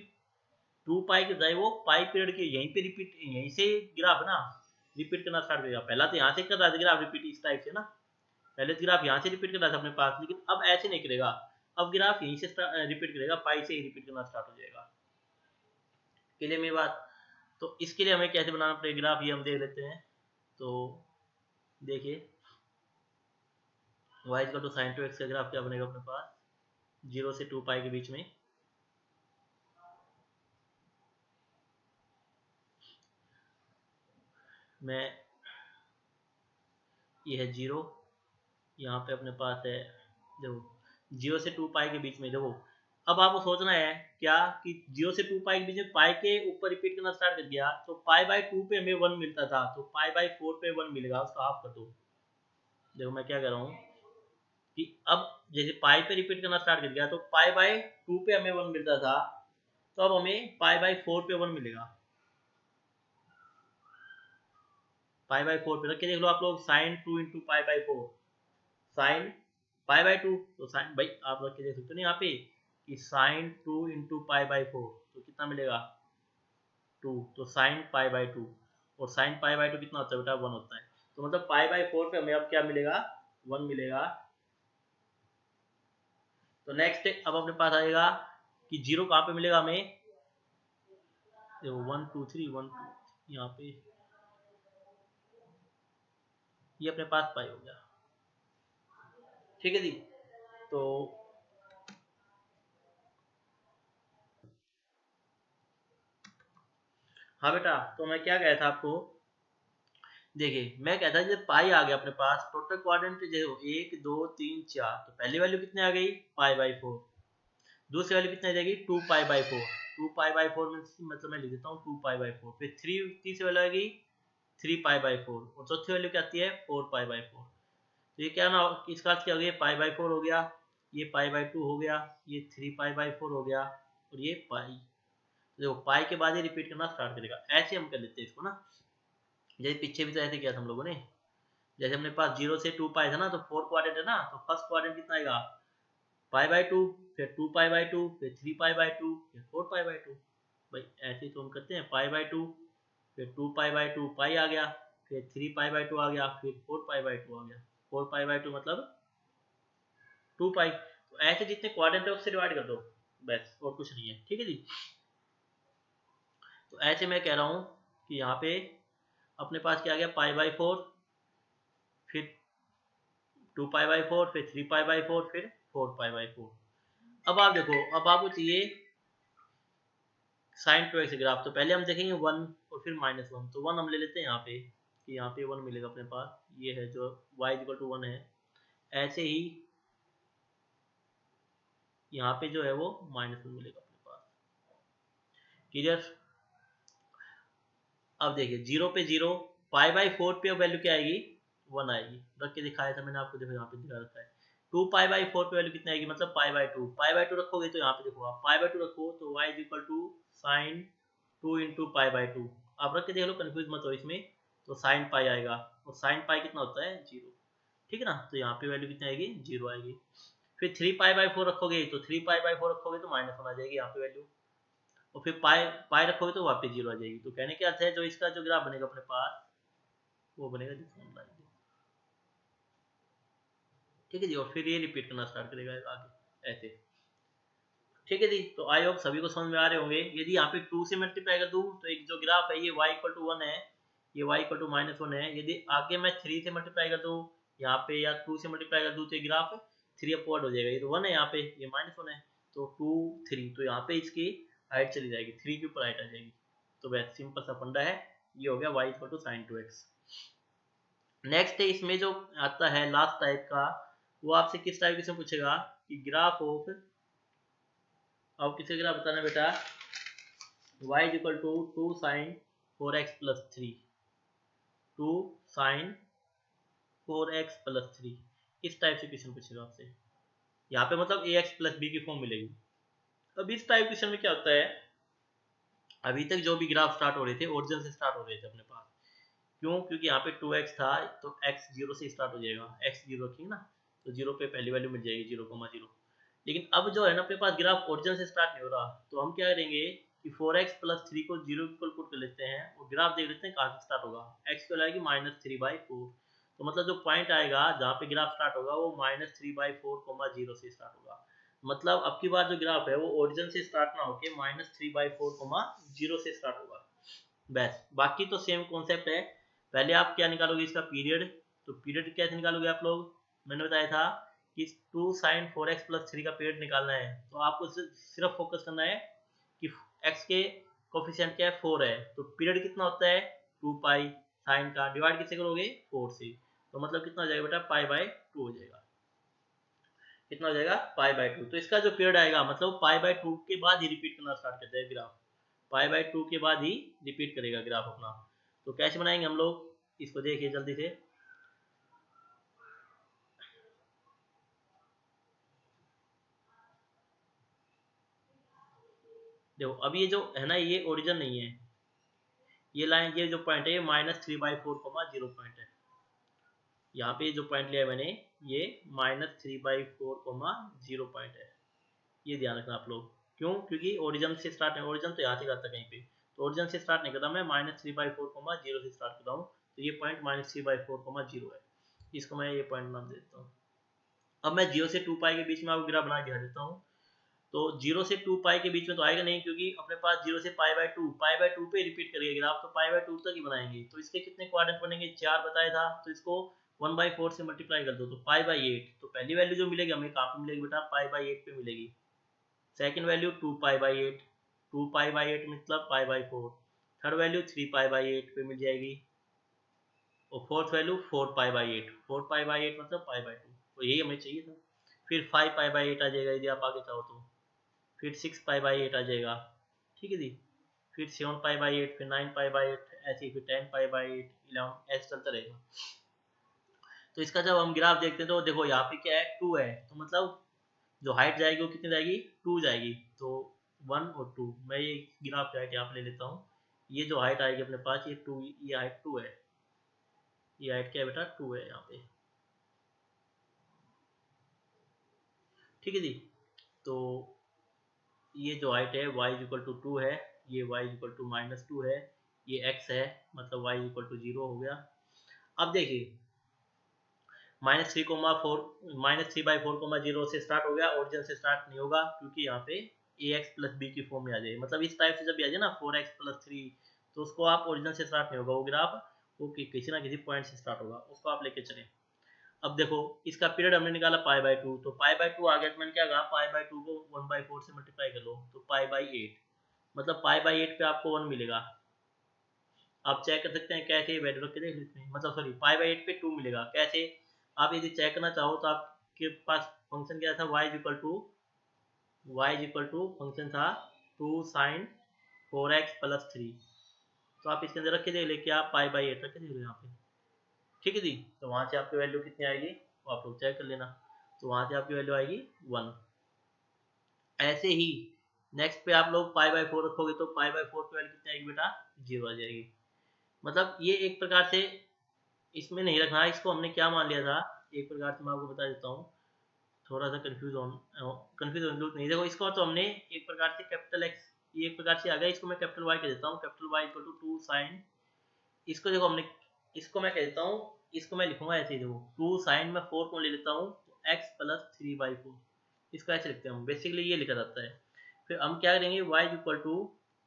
2 पाई के बजाय वो पाई पीरियड के यहीं पे रिपीट, यहीं से ग्राफ ना रिपीट करना स्टार्ट करेगा। पहला तो यहाँ से कर रहा था ग्राफ रिपीट इस टाइप से ना, पहले तो ग्राफ यहाँ से रिपीट कर रहा था अपने पास, लेकिन अब ऐसे नहीं करेगा। अब ग्राफ यहीं से रिपीट करेगा, पाई से ही रिपीट करना स्टार्ट हो जाएगा। क्लियर मेरी बात? तो इसके लिए हमें कैसे बनाना पड़ेगा ग्राफ, ये हम देख लेते हैं। तो देखिए y equal to sine 2x का ग्राफ क्या बनेगा अपने पास, 0 से 2 पाई के बीच में। मैं ये है 0, यहाँ पे अपने पास है, देखो 0 से 2 पाई के बीच में। देखो अब आपको सोचना है क्या कि 0 से 2 पाई के बीच में पाई के ऊपर रिपीट करना स्टार्ट कर दिया, तो पाई बाई 2 पे हमें 1 मिलता था, तो पाई बाई 4 पे 1 मिलेगा, उसका हाफ कर दो। देखो मैं क्या कर रहा हूँ कि अब जैसे पाई पे रिपीट करना स्टार्ट कर दिया, तो पाई बाई 2 पे हमें 1 मिलता था, तो अब हमें पाई बाई 4 पे 1 मिलेगा। पाई बाई 4 पे रख के देख लो आप लोग, sine 2 into pi by 4, sine pi by 2, तो साइन भाई आप रख के देख सकते हो ना यहाँ पे कि साइन 2 इंटू पाई बाई 4, तो कितना मिलेगा? 2। तो साइन पाई बाई 2, और साइन पाई बाई 2 कितना होता है बेटा? 1 होता है। तो मतलब पाई बाई 4 पे हमें अब क्या मिलेगा? 1 मिलेगा। तो नेक्स्ट अब अपने पास आएगा कि जीरो कहाँ पे मिलेगा हमें? देखो 1 2 3 1 2, यहाँ पे ये अपने पास पाई हो गया, ठीक है जी। तो हाँ बेटा, तो मैं क्या कहता था आपको, देखिए मैं कहता था जब पाई आ गया अपने पास, टोटल क्वाड्रेंट देखो 1 2 3 4, तो पहली वैल्यू कितनी आ गई? पाई बाई 4। दूसरी वैल्यू कितनी आ जाएगी? 2 पाई बाई 4। 2 पाई बाई 4 मतलब मैं लिख देता हूँ 2 पाई बाई 4। फिर तीसरी वैल्यू आएगी 3 पाई बाई 4, और चौथी वैल्यू क्या आती है? 4 पाई बाई 4। तो ये क्या ना, इसका अर्थ क्या हो गया? पाई बाई 4 हो गया, ये पाई बाई 2 हो गया, ये 3 पाई बाई 4 हो गया, और ये पाई। देखो पाई के बाद ही रिपीट करना स्टार्ट करेगा। ऐसे हम कर लेते हैं इसको ना, जैसे पीछे भी तो ऐसे किया था हम लोगों ने। जैसे अपने पास 0 से 2 पाई था ना, तो 4 क्वाड्रेंट है ना, तो फर्स्ट क्वाड्रेंट कितना आएगा? पाई बाई 2, फिर 2 पाई बाई 2, फिर 3 पाई बाई 2, फिर 4 पाई बाई 2। भाई ऐसे ही तो हम करते हैं, पाई बाई 2, फिर 2 पाई बाई 2 पाई आ गया, फिर 3 पाई बाई 2 आ गया, फिर 4 पाई बाई 2 आ गया। 4 पाई बाई 2 मतलब 2 पाई। तो ऐसे जितने क्वाड्रेंट है उससे डिवाइड कर दो, बस और कुछ नहीं है, ठीक है जी। तो ऐसे मैं कह रहा हूँ कि यहाँ पे अपने पास क्या आ गया? पाई बाई 4, फिर 2 पाई बाई 4, फिर 3 पाई बाई 4, फिर 4 पाई बाई 4। अब आप देखो, अब आपको चाहिए साइन 2x ग्राफ। तो पहले हम देखेंगे 1 और फिर -1। तो 1 हम ले लेते हैं यहाँ पे, कि यहाँ पे 1 मिलेगा अपने पास, ये है जो y=1 है। ऐसे ही यहाँ पे जो है वो -1 मिलेगा अपने पास। क्लियर? अब देखिए 0 पे 0, π/4 पे वैल्यू क्या आएगी, 1 आएगी। रख के दिखाया था मैंने आपको, देखो यहाँ पे दिखा रखा है। 2π/4 पे वैल्यू कितनी आएगी, मतलब π/2। π/2 रखोगे तो यहाँ पे देखो आप π/2 रखो तो y sin 2 × π/2। आप रख के देख लो, कंफ्यूज मत हो इसमें। तो sin π आएगा, और sin π कितना होता है, 0। ठीक है ना, तो यहाँ पे वैल्यू कितनी आएगी, 0 आएगी। फिर 3π/4 रखोगे तो 3π/4 रखोगे तो -1 आ जाएगी यहाँ पे वैल्यू। और फिर पाई पाई रखोगे तो वापस 0 आ जाएगी। तो कहने के अर्थ है जो इसका जो ग्राफ बनेगा अपने पास, वो बनेगा दिस वन लाइक दिस। ठीक है जी, और फिर ये रिपीट करना स्टार्ट करेगा आगे ऐसे। ठीक है जी, तो आई होप सभी को समझ में आ रहे होंगे। यदि यहाँ पे 2 से मल्टीप्लाई कर दूं तो एक जो ग्राफ है ये y=1 है, ये y=-1 है। यदि आगे मैं 3 से मल्टीप्लाई कर दूं यहाँ पे, या 2 से मल्टीप्लाई कर दूं तो ये ग्राफ 3 अपवर्ड हो जाएगा। ये तो 1 है यहाँ पे, ये -1 है, तो 2 3, तो यहाँ पे इसकी हाइट चली जाएगी, 3 के ऊपर हाइट आ जाएगी। तो वैसे सिंपल सा फंडा है। ये हो गया y=sin 2x। नेक्स्ट है इसमें जो आता है लास्ट टाइप का, वो आपसे किस टाइप से पूछेगा कि ग्राफ ऑफ, अब किसी ग्राफ बताना बेटा, y=2 sin 4x + 3, 2 sin 4x + 3, इस टाइप से क्वेश्चन पूछेगा आपसे। यहाँ पे मतलब ax + b की फॉर्म मिलेगी। अब इस टाइप क्वेश्चन में क्या होता है, अभी तक जो भी ग्राफ स्टार्ट हो रहे थे ओरिजिन से स्टार्ट हो रहे थे अपने पास। क्यों? क्योंकि यहाँ पे 2x था तो x 0 से स्टार्ट हो जाएगा, x 0 रखेंगे ना, तो 0 पे पहली वैल्यू मिल जाएगी 0,0। लेकिन अब जो है ना अपने पास ग्राफ ओरिजिन से स्टार्ट नहीं हो रहा, तो हम क्या करेंगे कि 4x + 3 को 0 इक्वल पुट कर लेते हैं और ग्राफ देख लेते हैं कहाँ से स्टार्ट होगा। x की वैल्यू आएगी -3/4, तो मतलब जो पॉइंट आएगा जहाँ पे ग्राफ स्टार्ट होगा वो -3/4, 0 से स्टार्ट होगा। मतलब अब की बार जो ग्राफ है वो ओरिजिन से स्टार्ट ना होके -3/4, 0 से स्टार्ट होगा। बस बाकी तो सेम कॉन्सेप्ट है। पहले आप क्या निकालोगे, इसका पीरियड। तो पीरियड कैसे निकालोगे आप लोग, मैंने बताया था कि 2 sin 4x + 3 का पीरियड निकालना है। तो आपको सिर्फ फोकस करना है कि x के कोफिशिएंट क्या है, 4 है, तो पीरियड कितना होता है 2π, साइन का डिवाइड किससे करोगे 4 से, तो मतलब कितना हो जाएगा बेटा π/2 हो जाएगा। कितना हो जाएगा π/2। तो इसका जो पीरियड आएगा मतलब π/2 के बाद ही रिपीट करना स्टार्ट करता है ग्राफ, π/2 के बाद ही रिपीट करेगा ग्राफ अपना। तो कैसे बनाएंगे हम लोग, इसको देखिए जल्दी से। देखो अब ये जो है ना, ये ओरिजिन नहीं है, ये लाइन, ये जो पॉइंट है ये -3/4, 0 पॉइंट है। यहाँ पे जो पॉइंट लिया है मैंने, ये -3/4, 0 पॉइंट है। ये ध्यान रखना आप लोग। क्यों? क्योंकि ओरिजिन से स्टार्ट है, ओरिजिन तो यहाँ से करता कहीं पे, तो ओरिजिन से स्टार्ट नहीं करता मैं, -3/4, 0 से स्टार्ट करता हूँ। तो ये पॉइंट -3/4, 0 है, इसको मैं ये पॉइंट नाम देता हूँ। अब मैं 0 से 2π के बीच में आपको ग्राफ बना के दिखा देता हूँ। तो 0 से 2π के बीच में तो आएगा नहीं, क्योंकि अपने पास 0 से π/2 पे रिपीट करिए ग्राफ, तो π/2 तक ही बनाएंगे। तो इसके कितने क्वाड्रेंट बनेंगे, 4 बताया था, तो इसको 1/4 से मल्टीप्लाई कर दो तो π/8। तो पहली वैल्यू जो मिलेगी हमें कहाँ पे मिलेगी बेटा, π/8 पे मिलेगी। सेकंड वैल्यू 2π/8, 2π/8 मतलब π/4। थर्ड वैल्यू 3π/8 पे मिल जाएगी, और फोर्थ वैल्यू 4π/8, 4π/8 मतलब π/2। तो यही हमें चाहिए था। फिर 5π/8 आ जाएगा यदि आप आगे चाहो तो, फिर 6π/8 आ जाएगा। ठीक है जी, फिर 7π/8, फिर 9π/8, ऐसे ही फिर 10π/8, 11, ऐसे चलता रहेगा। तो इसका जब हम ग्राफ देखते हैं तो देखो यहाँ पे क्या है, 2 है, तो मतलब जो हाइट जाएगी वो कितनी जाएगी, 2 जाएगी। तो 1 और 2, मैं ये ग्राफ की हाइट यहाँ पे ले लेता हूँ। ये जो हाइट आएगी अपने पास ये 2, ये हाइट 2 है, ये हाइट क्या है बेटा 2 है यहाँ पे। ठीक है जी, तो ये जो हाइट है y=2 है, ये y=-2 है, ये x है, मतलब y=0 हो गया। अब देखिए -3/4, 0 से स्टार्ट हो गया, ओरिजिन से स्टार्ट नहीं होगा, क्योंकि यहाँ पे ax + b की फॉर्म में आ जाए, मतलब इस टाइप से जब भी आ जाए ना 4x + 3, तो उसको आप ओरिजिन से स्टार्ट नहीं होगा वो ग्राफ, वो किसी ना किसी पॉइंट से स्टार्ट होगा, उसको आप लेके चलें। अब देखो इसका पीरियड हमने निकाला पाई बाई टू, तो पाई बाई टू आ गया तो मैंने क्या कहा पाई बाई टू को 1/4 से मल्टीप्लाई कर लो तो पाई बाई 8, मतलब पाई बाई 8 पे आपको 1 मिलेगा। आप चेक कर सकते हैं कैसे वैल्यू रख के देख लेते हैं, मतलब सॉरी पाई बाई 8 पे 2 मिलेगा कैसे। आप यदि चेक करना चाहो तो आपके पास फंक्शन क्या था y is equal to function था 2 sin 4x प्लस 3, तो आप इसके अंदर रख के देख ले क्या पाई बाई 8 रख के देख लो यहाँ पे, ठीक है जी। तो वहां से आपकी वैल्यू कितनी आएगी वो आप लोग चेक कर लेना, तो वहां से आपकी वैल्यू आएगी 1। ऐसे ही नेक्स्ट पे आप लोग पाई बाई 4 रखोगे तो पाई बाई 4 की वैल्यू कितनी आएगी बेटा 0 आ जाएगी। मतलब ये एक प्रकार से इसमें नहीं रखना, इसको हमने क्या मान लिया था एक प्रकार से मैं आपको बता देता हूँ, थोड़ा सा कंफ्यूज होने नहीं, देखो इसको तो हमने एक प्रकार से कैपिटल एक्स, ये एक प्रकार से आ गया, इसको मैं कैपिटल वाई कह देता हूँ, capital y equal to 2 sine, इसको देखो हमने, इसको मैं कह देता हूँ, इसको मैं लिखूंगा ऐसे ही, देखो 2 साइन में 4 को ले लेता हूँ तो एक्स प्लस 3/4, इसको ऐसे लिखते हैं हम, बेसिकली ये लिखा जाता है। फिर हम क्या करेंगे y इक्वल टू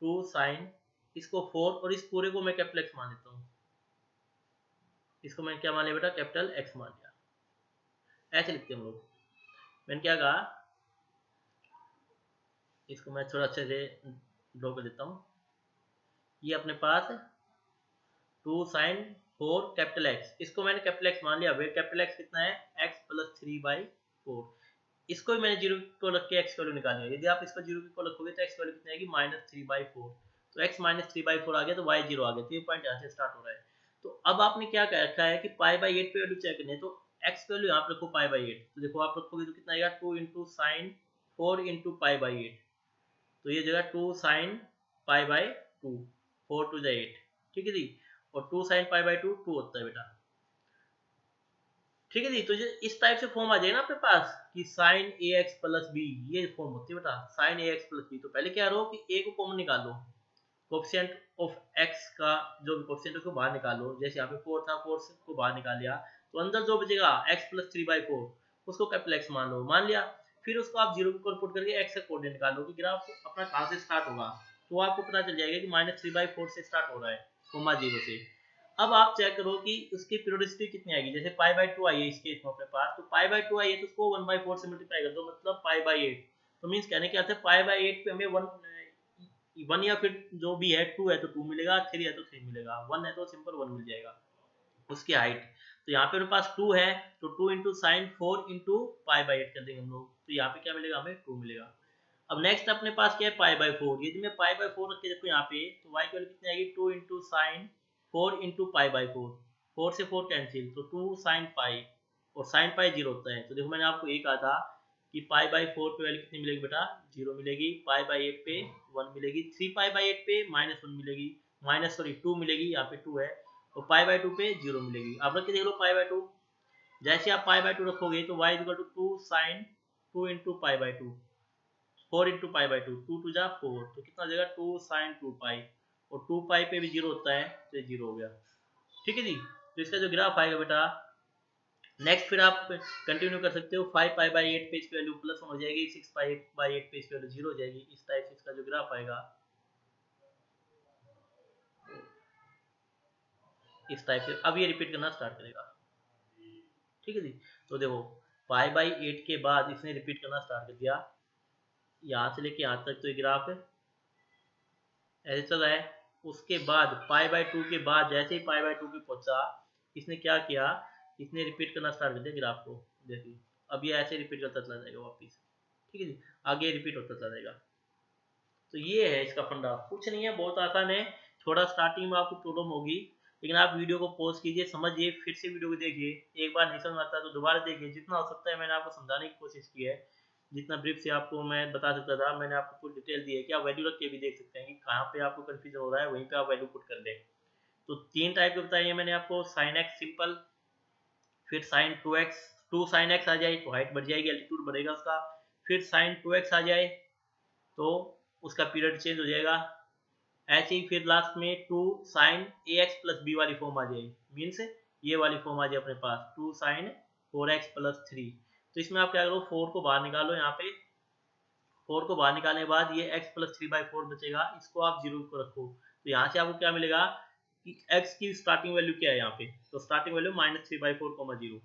2 साइन, इसको 4 और इस पूरे को मैं कैपिटल एक्स मान लेता हूँ, इसको मैं क्या मान लिया बेटा कैपिटल एक्स मान लिया, ऐसे लिखते हैं हम लोग। मैंने क्या कहा, इसको मैं थोड़ा अच्छे से ड्रॉ कर देता हूँ, ये अपने पास 2 साइन 4 कैपिटल एक्स, इसको मैंने कैपिटल एक्स मान लिया, वे कैपिटल एक्स कितना है x प्लस 3/4, इसको भी मैंने जीरो को रख के एक्स वैल्यू निकाली है, यदि आप इसको जीरो को रखोगे तो एक्स वैल्यू कितनी आएगी -3/4, तो x -3/4 आ गया तो y 0 आ गया, तो ये पॉइंट यहाँ से स्टार्ट हो रहा है। तो अब आपने क्या कह रखा है कि पाई बाई 8 पे वैल्यू चेक करनी है, तो x वैल्यू यहाँ पे रखो पाई बाई 8, तो देखो आप रखोगे तो कितना आएगा 2 into sine 4 into pi by 8, तो ये जगह 2 sine pi by 2, 4 to the 8, ठीक है जी, और 2 साइन पाई बाई 2 2 होता है बेटा, ठीक है जी। तो इस टाइप से फॉर्म आ जाएगा ना आपके पास कि साइन ए एक्स प्लस बी, ये फॉर्म होती है बेटा साइन ए एक्स प्लस बी। तो पहले क्या करो कि ए को कॉमन निकाल लो, कोफिशिएंट ऑफ एक्स का जो भी कोफिशिएंट है उसको बाहर निकाल लो, जैसे यहाँ पे 4 था 4 को बाहर निकाल लिया, तो अंदर जो बचेगा एक्स प्लस 3/4 उसको कैपिटल एक्स मान लो, मान लिया। फिर उसको आप जीरो को पुट करके एक्स का कोऑर्डिनेट निकाल लो कि ग्राफ अपना कहाँ से स्टार्ट होगा, तो आपको पता चल जाएगा कि -3/4 से स्टार्ट हो रहा है, कोमा 0 से। अब आप चेक करो कि उसकी पीरियोडिसिटी कितनी आएगी, जैसे पाई बाई 2 आई है इसके इसमें अपने पास, तो पाई बाई 2 आई है तो उसको 1/4 से मल्टीप्लाई कर दो, मतलब पाई बाई 8, तो मीन्स कहने के अर्थ है पाई बाई 8 पे हमें 1 या फिर जो भी है 2 है तो 2 मिलेगा, 3 है तो 3 मिलेगा, 1 है तो सिंपल 1 मिल जाएगा उसकी हाइट। तो यहाँ पे मेरे पास 2 है तो 2 into sine 4 into pi by 8 कर देंगे हम लोग, तो यहाँ पे क्या मिलेगा हमें 2 मिलेगा। अब नेक्स्ट अपने पास क्या है पाई बाई 4, यदि मैं पाई बाई 4 रख के देखो यहाँ पे तो y की वैल्यू कितनी आएगी 2 into sine 4 into pi by 4, 4 से 4 कैंसिल तो 2 साइन पाई, और साइन पाई 0 होता है, तो देखो मैंने आपको ये कहा था कि पाई बाई 4 पे वैल्यू कितनी मिलेगी बेटा 0 मिलेगी, पाई बाई 8 पे 1 मिलेगी, 3 पाई बाई 8 पे -1 मिलेगी, माइनस सॉरी 2 मिलेगी, यहाँ पे 2 है, और पाई बाई 2 पे 0 मिलेगी। आप रख के देख लो पाई बाई 2, जैसे आप पाई बाई 2 रखोगे तो y equal to 2 sine 2 into pi by 2, 4 into pi by 2, 2 to जा 4, तो कितना हो जाएगा 2 साइन 2 पाई, और 2 पाई पे भी 0 होता है तो ये 0 हो गया, ठीक है जी। तो इसका जो ग्राफ आएगा बेटा नेक्स्ट, फिर आप कंटिन्यू कर सकते हो, 5 पाई बाई 8 पे इसकी वैल्यू +1 हो जाएगी, 6 पाई बाई 8 पे इसकी वैल्यू 0 हो जाएगी, इस टाइप से इसका जो ग्राफ आएगा इस टाइप से, अब ये रिपीट करना स्टार्ट करेगा, ठीक है जी। तो देखो पाई बाई 8 के बाद इसने रिपीट करना स्टार्ट कर दिया, यहाँ से लेके यहाँ तक तो ये ग्राफ है ऐसे चल रहा है। उसके बाद पाई बाई 2 के बाद जैसे ही पाई बाई 2 पे पहुंचा, इसने क्या किया, इसने रिपीट करना स्टार्ट कर दिया ग्राफ को, देखिए अब ये ऐसे रिपीट करता चला जाएगा वापिस, ठीक है जी, आगे रिपीट होता चला जाएगा। तो ये है इसका फंडा, कुछ नहीं है, बहुत आसान है, थोड़ा स्टार्टिंग में आपको प्रॉब्लम होगी, लेकिन आप वीडियो को पॉज कीजिए, समझिए, फिर से वीडियो को देखिए, एक बार नहीं समझ आता तो दोबारा देखिए, जितना हो सकता है मैंने आपको समझाने की कोशिश की है, जितना ब्रीफ से आपको मैं बता सकता था मैंने आपको फुल डिटेल दी है कि आप वैल्यू रख के भी देख सकते हैं कि कहाँ पे आपको कंफ्यूजन हो रहा है, वहीं पे आप वैल्यू पुट कर दें। तो 3 टाइप के बताइए मैंने आपको, साइन एक्स सिंपल, फिर साइन 2x, 2 साइन एक्स आ जाए तो हाइट बढ़ जाएगी, एल्टीट्यूड बढ़ेगा उसका, फिर साइन 2x आ जाए तो उसका पीरियड चेंज हो जाएगा, ऐसे ही फिर लास्ट में 2 साइन ए एक्स प्लस बी वाली फॉर्म आ जाएगी, मीन्स ये वाली फॉर्म आ जाए अपने पास 2 साइन 4x प्लस 3। तो इसमें आप क्या करो 4 को बाहर निकालो, यहाँ पे 4 को बाहर निकालने के बाद ये x प्लस 3/4 बचेगा, इसको आप 0 को रखो, तो यहाँ से आपको क्या मिलेगा कि x की स्टार्टिंग वैल्यू क्या है यहाँ पे, तो स्टार्टिंग वैल्यू -3/4, 0,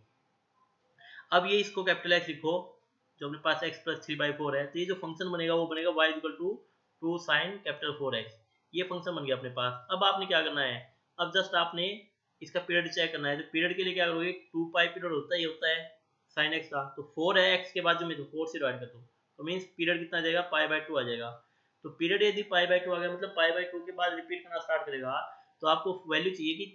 अब ये इसको कैपिटल एक्स लिखो, जो अपने पास x प्लस 3/4 है, तो ये जो फंक्शन बनेगा वो बनेगा y equal to 2 sine capital 4x। ये फंक्शन बन गया अपने पास। अब आपने क्या करना है, अब जस्ट आपने इसका पीरियड चेक करना है। तो पीरियड के लिए क्या करोगे, 2 पाई पीरियड होता है, ये होता है साइन x का, तो 4 है x के बाद जो मैं 4 से डिवाइड करता हूँ, तो मीन्स पीरियड कितना आ जाएगा, पाई/2 आ जाएगा। तो पीरियड यदि पाई/2 आ गया, मतलब पाई/2 के बाद रिपीट करना स्टार्ट करेगा, तो आपको वैल्यू चाहिए कि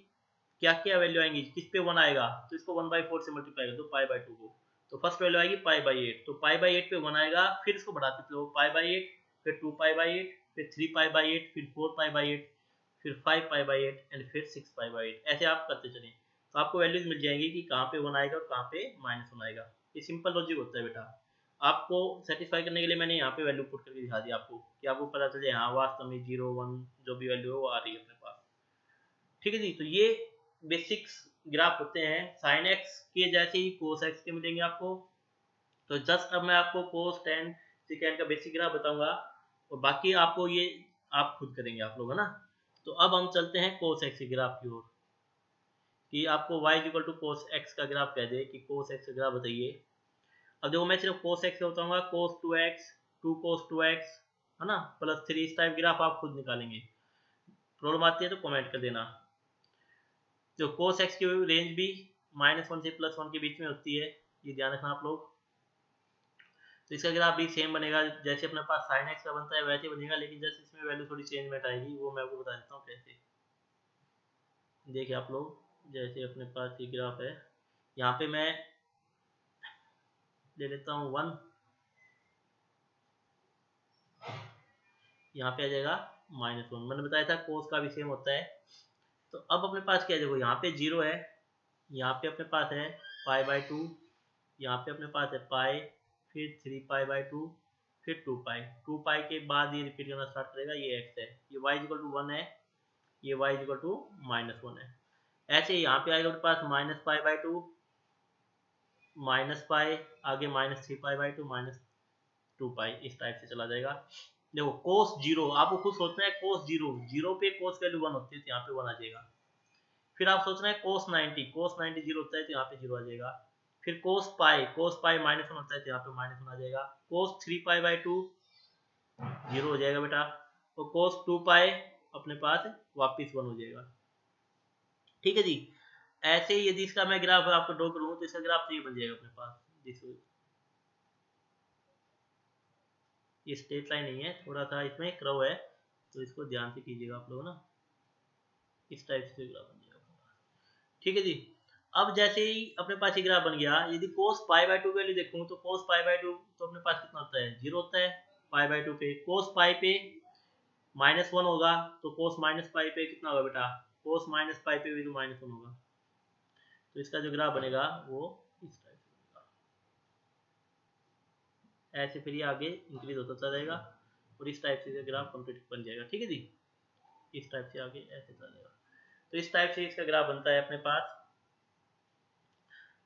क्या क्या वैल्यू आएंगी, किस पे 1 आएगा, तो इसको 1/4 से मल्टीप्लाई कर दो पाई/2 को, तो फर्स्ट वैल्यू आएगी पाई/8, तो पाई/8 पे 1 आएगा, फिर इसको बढ़ाते चलो पाई/8, फिर 2 पाई/8, फिर 3 पाई/8, फिर 4 पाई/8, फिर 5 पाई/8 एंड फिर 6 पाई/8। ऐसे आप करते चलें, तो आपको वैल्यूज मिल जाएंगी कि कहाँ पे 1 आएगा और कहाँ पे -1 आएगा। ये सिंपल लॉजिक होता है बेटा। आपको सेटिस्फाई करने के लिए मैंने यहाँ पे वैल्यू पुट करके दिखा दी आपको, कि आपको पता चले हाँ वास्तव में 0 1 जो भी वैल्यू है वो आ रही है अपने पास। ठीक है जी, तो ये बेसिक्स ग्राफ होते हैं। साइन एक्स के जैसे ही कोस एक्स के मिलेंगे आपको। तो जस्ट अब मैं आपको कोस टेन सिकेंड का बेसिक ग्राफ बताऊंगा, और बाकी आपको ये आप खुद करेंगे आप लोग, है ना। तो अब हम चलते हैं कोस एक्स के ग्राफ की ओर, कि आपको y equal to cos x का ग्राफ कह दे कि कोस एक्स का ग्राफ बताइए। अब देखो मैं सिर्फ कोस एक्स बताऊंगा, कोस 2x 2 कोस 2x, है ना, प्लस 3, इस टाइप ग्राफ आप खुद निकालेंगे। प्रॉब्लम आती है तो कमेंट कर देना। जो कोस एक्स की रेंज भी -1 से +1 के बीच में होती है, ये ध्यान रखना आप लोग। तो इसका ग्राफ भी सेम बनेगा, जैसे अपने पास साइन एक्स का बनता है वैसे बनेगा, लेकिन जैसे इसमें वैल्यू थोड़ी चेंजमेंट आएगी, वो मैं आपको बता देता हूँ कैसे। देखिए आप लोग, जैसे अपने पास ये ग्राफ है, यहाँ पे मैं ले लेता हूँ 1, यहाँ पे आ जाएगा -1। मैंने बताया था कोस का भी सेम होता है। तो अब अपने पास क्या है, देखो यहाँ पे 0 है, यहाँ पे अपने पास है पाई/2, यहाँ पे अपने पास है पाई, फिर 3 पाई/2, फिर 2 पाई। 2 पाई के बाद ये रिपीट करना स्टार्ट करेगा, ये x है, ये y इक्वल टू 1 है, ये y इक्वल टू -1 है। ऐसे यहाँ पे आएगा अपने पास -पाई/2, -पाई, आगे -3 पाई/2, -2 पाई, इस टाइप से चला जाएगा। देखो कोस 0, आपको खुद सोचना है कोस 0, 0 पे कोस वैल्यू 1 होती है, तो यहाँ पे 1 आ जाएगा। फिर आप सोच रहे हैं कोस 90, कोस 90 0 होता है, तो यहाँ पे 0 आ जाएगा। फिर कोस पाई -1 होता है, तो यहाँ पे -1 आ जाएगा। कोस 3 पाई/2 0 हो जाएगा बेटा, और कोस 2 पाई अपने पास वापिस 1 हो जाएगा। ठीक है जी। ऐसे ही यदि इसका मैं ग्राफ आपको ड्रॉ करूँ, तो इसका ग्राफ तो ये बन जाएगा अपने पास। ये स्ट्रेट लाइन नहीं है, थोड़ा सा इसमें कर्व है, तो इसको ध्यान से कीजिएगा आप लोग ना, इस टाइप से ग्राफ बन जाएगा। ठीक है जी। अब जैसे ही अपने पास ये ग्राफ बन गया, यदि कोस पाई/2 वैल्यू देखूं, तो कोस पाई/2 तो अपने पास कितना होता है, 0 होता है पाई/2 पे। कोस पाई पे -1 होगा, तो कोस -पाई पे कितना होगा बेटा, कोस -पाई पे भी तो -1 होगा। तो इसका जो ग्राफ बनेगा वो इस टाइप से बनेगा, ऐसे फिर ये आगे इंक्रीज होता चला जाएगा, और इस टाइप से ग्राफ कंप्लीट बन जाएगा। ठीक है जी, इस टाइप से आगे ऐसे चला जाएगा। तो इस टाइप से इसका ग्राफ बनता है अपने पास।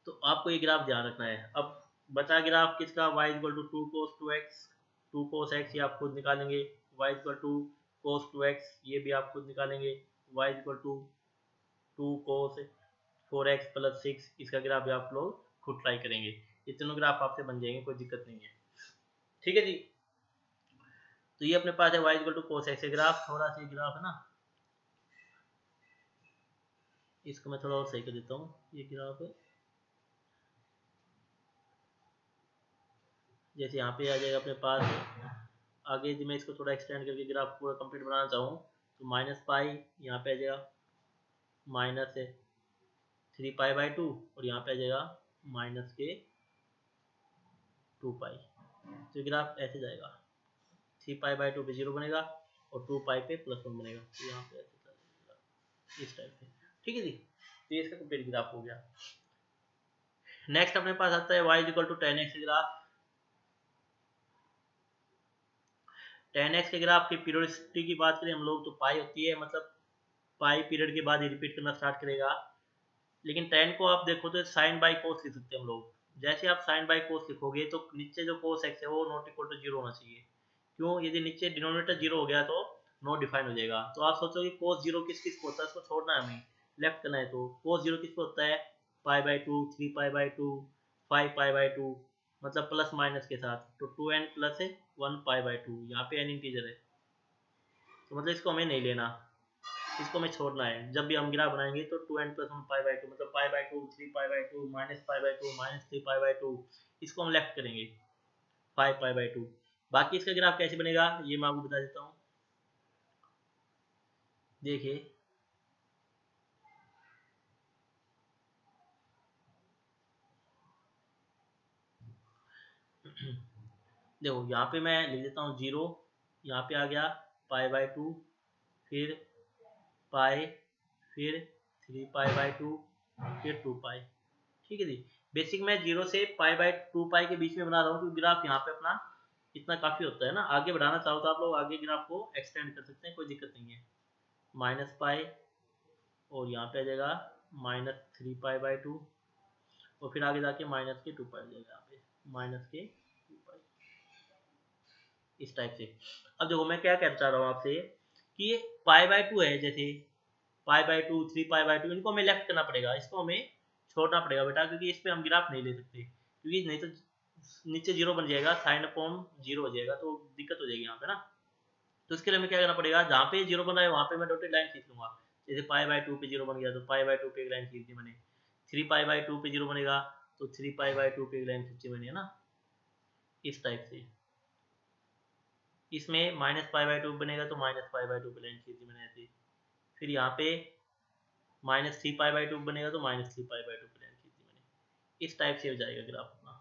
तो आपको ये ग्राफ ध्यान रखना है। अब बचा ग्राफ किसका, y equal to 2 cos 2x, 2 cos x, ये आप खुद निकालेंगे। y equal to cos 2x, ये भी आप खुद निकालेंगे। y equal to 2 cos 4x plus 6, इसका ग्राफ भी आप लोग खुद ट्राई करेंगे। ये तीनों ग्राफ आपसे बन जाएंगे, कोई दिक्कत नहीं है। ठीक है जी। तो ये अपने पास है y equal to cos x graph. थोड़ा सा ग्राफ है ना, इसको मैं थोड़ा और सही कर देता हूँ। ये ग्राफ है, जैसे यहाँ पे आ जाएगा अपने पास। आगे यदि मैं इसको थोड़ा एक्सटेंड करके ग्राफ पूरा कंप्लीट बनाना चाहूँ, तो -पाई यहाँ पे आ जाएगा -3 पाई/2, और यहाँ पे आ जाएगा -2 पाई। तो ग्राफ ऐसे जाएगा, 3 पाई/2 पे 0 बनेगा, और 2 पाई पे +1 बनेगा। तो यहाँ पे ऐसे चलेगा, इस टाइप से। ठीक है जी, तो ये इसका कंप्लीट ग्राफ हो गया। नेक्स्ट अपने पास आता है y equal to 10x graph. 10x के ग्राफ की पीरियोडिसिटी की बात करें हम लोग, तो पाई होती है, मतलब पाई पीरियड के बाद ही रिपीट करना स्टार्ट करेगा। लेकिन 10 को आप देखो तो साइन बाई कोस लिख सकते हैं हम लोग। जैसे आप साइन बाई कोस लिखोगे, तो नीचे जो कोस एक्स है वो नॉट इक्वल टू 0 होना चाहिए। क्यों, यदि नीचे डिनोमिनेटर 0 हो गया तो नो डिफाइन हो जाएगा। तो आप सोचोगे कोस 0 किस किस को होता है, इसको छोड़ना है हमें, लेफ्ट करना है। तो कोस 0 किस को होता है, पाई/2, 3 पाई/2, 5 पाई बाई 2 मतलब प्लस माइनस के साथ, तो 2n प्लस 1 पाई बाई 2, यहाँ पे n इंटीजर है तो मतलब इसको हमें नहीं लेना, इसको हमें छोड़ना है। जब भी हम ग्राफ बनाएंगे तो 2n प्लस 1 पाई बाई 2 मतलब पाई by 2, 3 pi by 2, minus pi by 2, minus 3 pi by 2, इसको हम लेफ्ट करेंगे 5 पाई बाई 2। बाकी इसका ग्राफ कैसे बनेगा ये मैं आपको बता देता हूँ, देखिए देखो यहाँ पे मैं लिख देता हूँ 0, यहाँ पे आ गया पाई बाई 2, फिर पाई, फिर 3 पाई बाई 2, फिर 2 पाई। ठीक है जी। बेसिक मैं 0 से पाई बाई 2 पाई के बीच में बना रहा हूँ क्योंकि ग्राफ यहाँ पे अपना इतना काफी होता है ना, आगे बढ़ाना चाहो तो आप लोग आगे ग्राफ को एक्सटेंड कर सकते हैं, कोई दिक्कत नहीं है। माइनस पाई और यहाँ पे आ जाएगा माइनस 3 पाई बाई 2 और फिर आगे जाके माइनस के 2 पाई आ जाएगा, यहाँ पे माइनस के 2 पाई, इस टाइप से। अब देखो मैं क्या कहना चाह रहा हूँ आपसे कि ये पाई बाई 2 है, जैसे पाई बाई 2, 3 पाई बाई 2, इनको हमें लेफ्ट करना पड़ेगा, इसको हमें छोड़ना पड़ेगा बेटा, क्योंकि इस पे हम ग्राफ नहीं ले सकते, क्योंकि नहीं तो नीचे 0 बन जाएगा, साइन अपॉन 0 हो जाएगा तो दिक्कत हो जाएगी यहाँ पे ना। तो इसके लिए हमें क्या करना पड़ेगा, जहाँ पे 0 बन रहा है वहाँ पे मैं डॉटेड लाइन खींच लूंगा। जैसे पाई बाई 2 पे 0 बन गया तो पाई बाई 2 पे एक लाइन खींच दी मैंने, 3 पाई बाई 2 पे 0 बनेगा तो 3 पाई बाई 2 पे एक लाइन खींची मैंने, है ना, इस टाइप से। इसमें माइनस पाई बाई 2 बनेगा तो माइनस पाई बाई 2 पे लाइन खींची मैंने ऐसे। फिर यहाँ पे माइनस 3 पाई बाई 2 बनेगा तो माइनस 3 पाई बाई 2 पे लाइन खींची मैंने, इस टाइप से हो जाएगा ग्राफ अपना।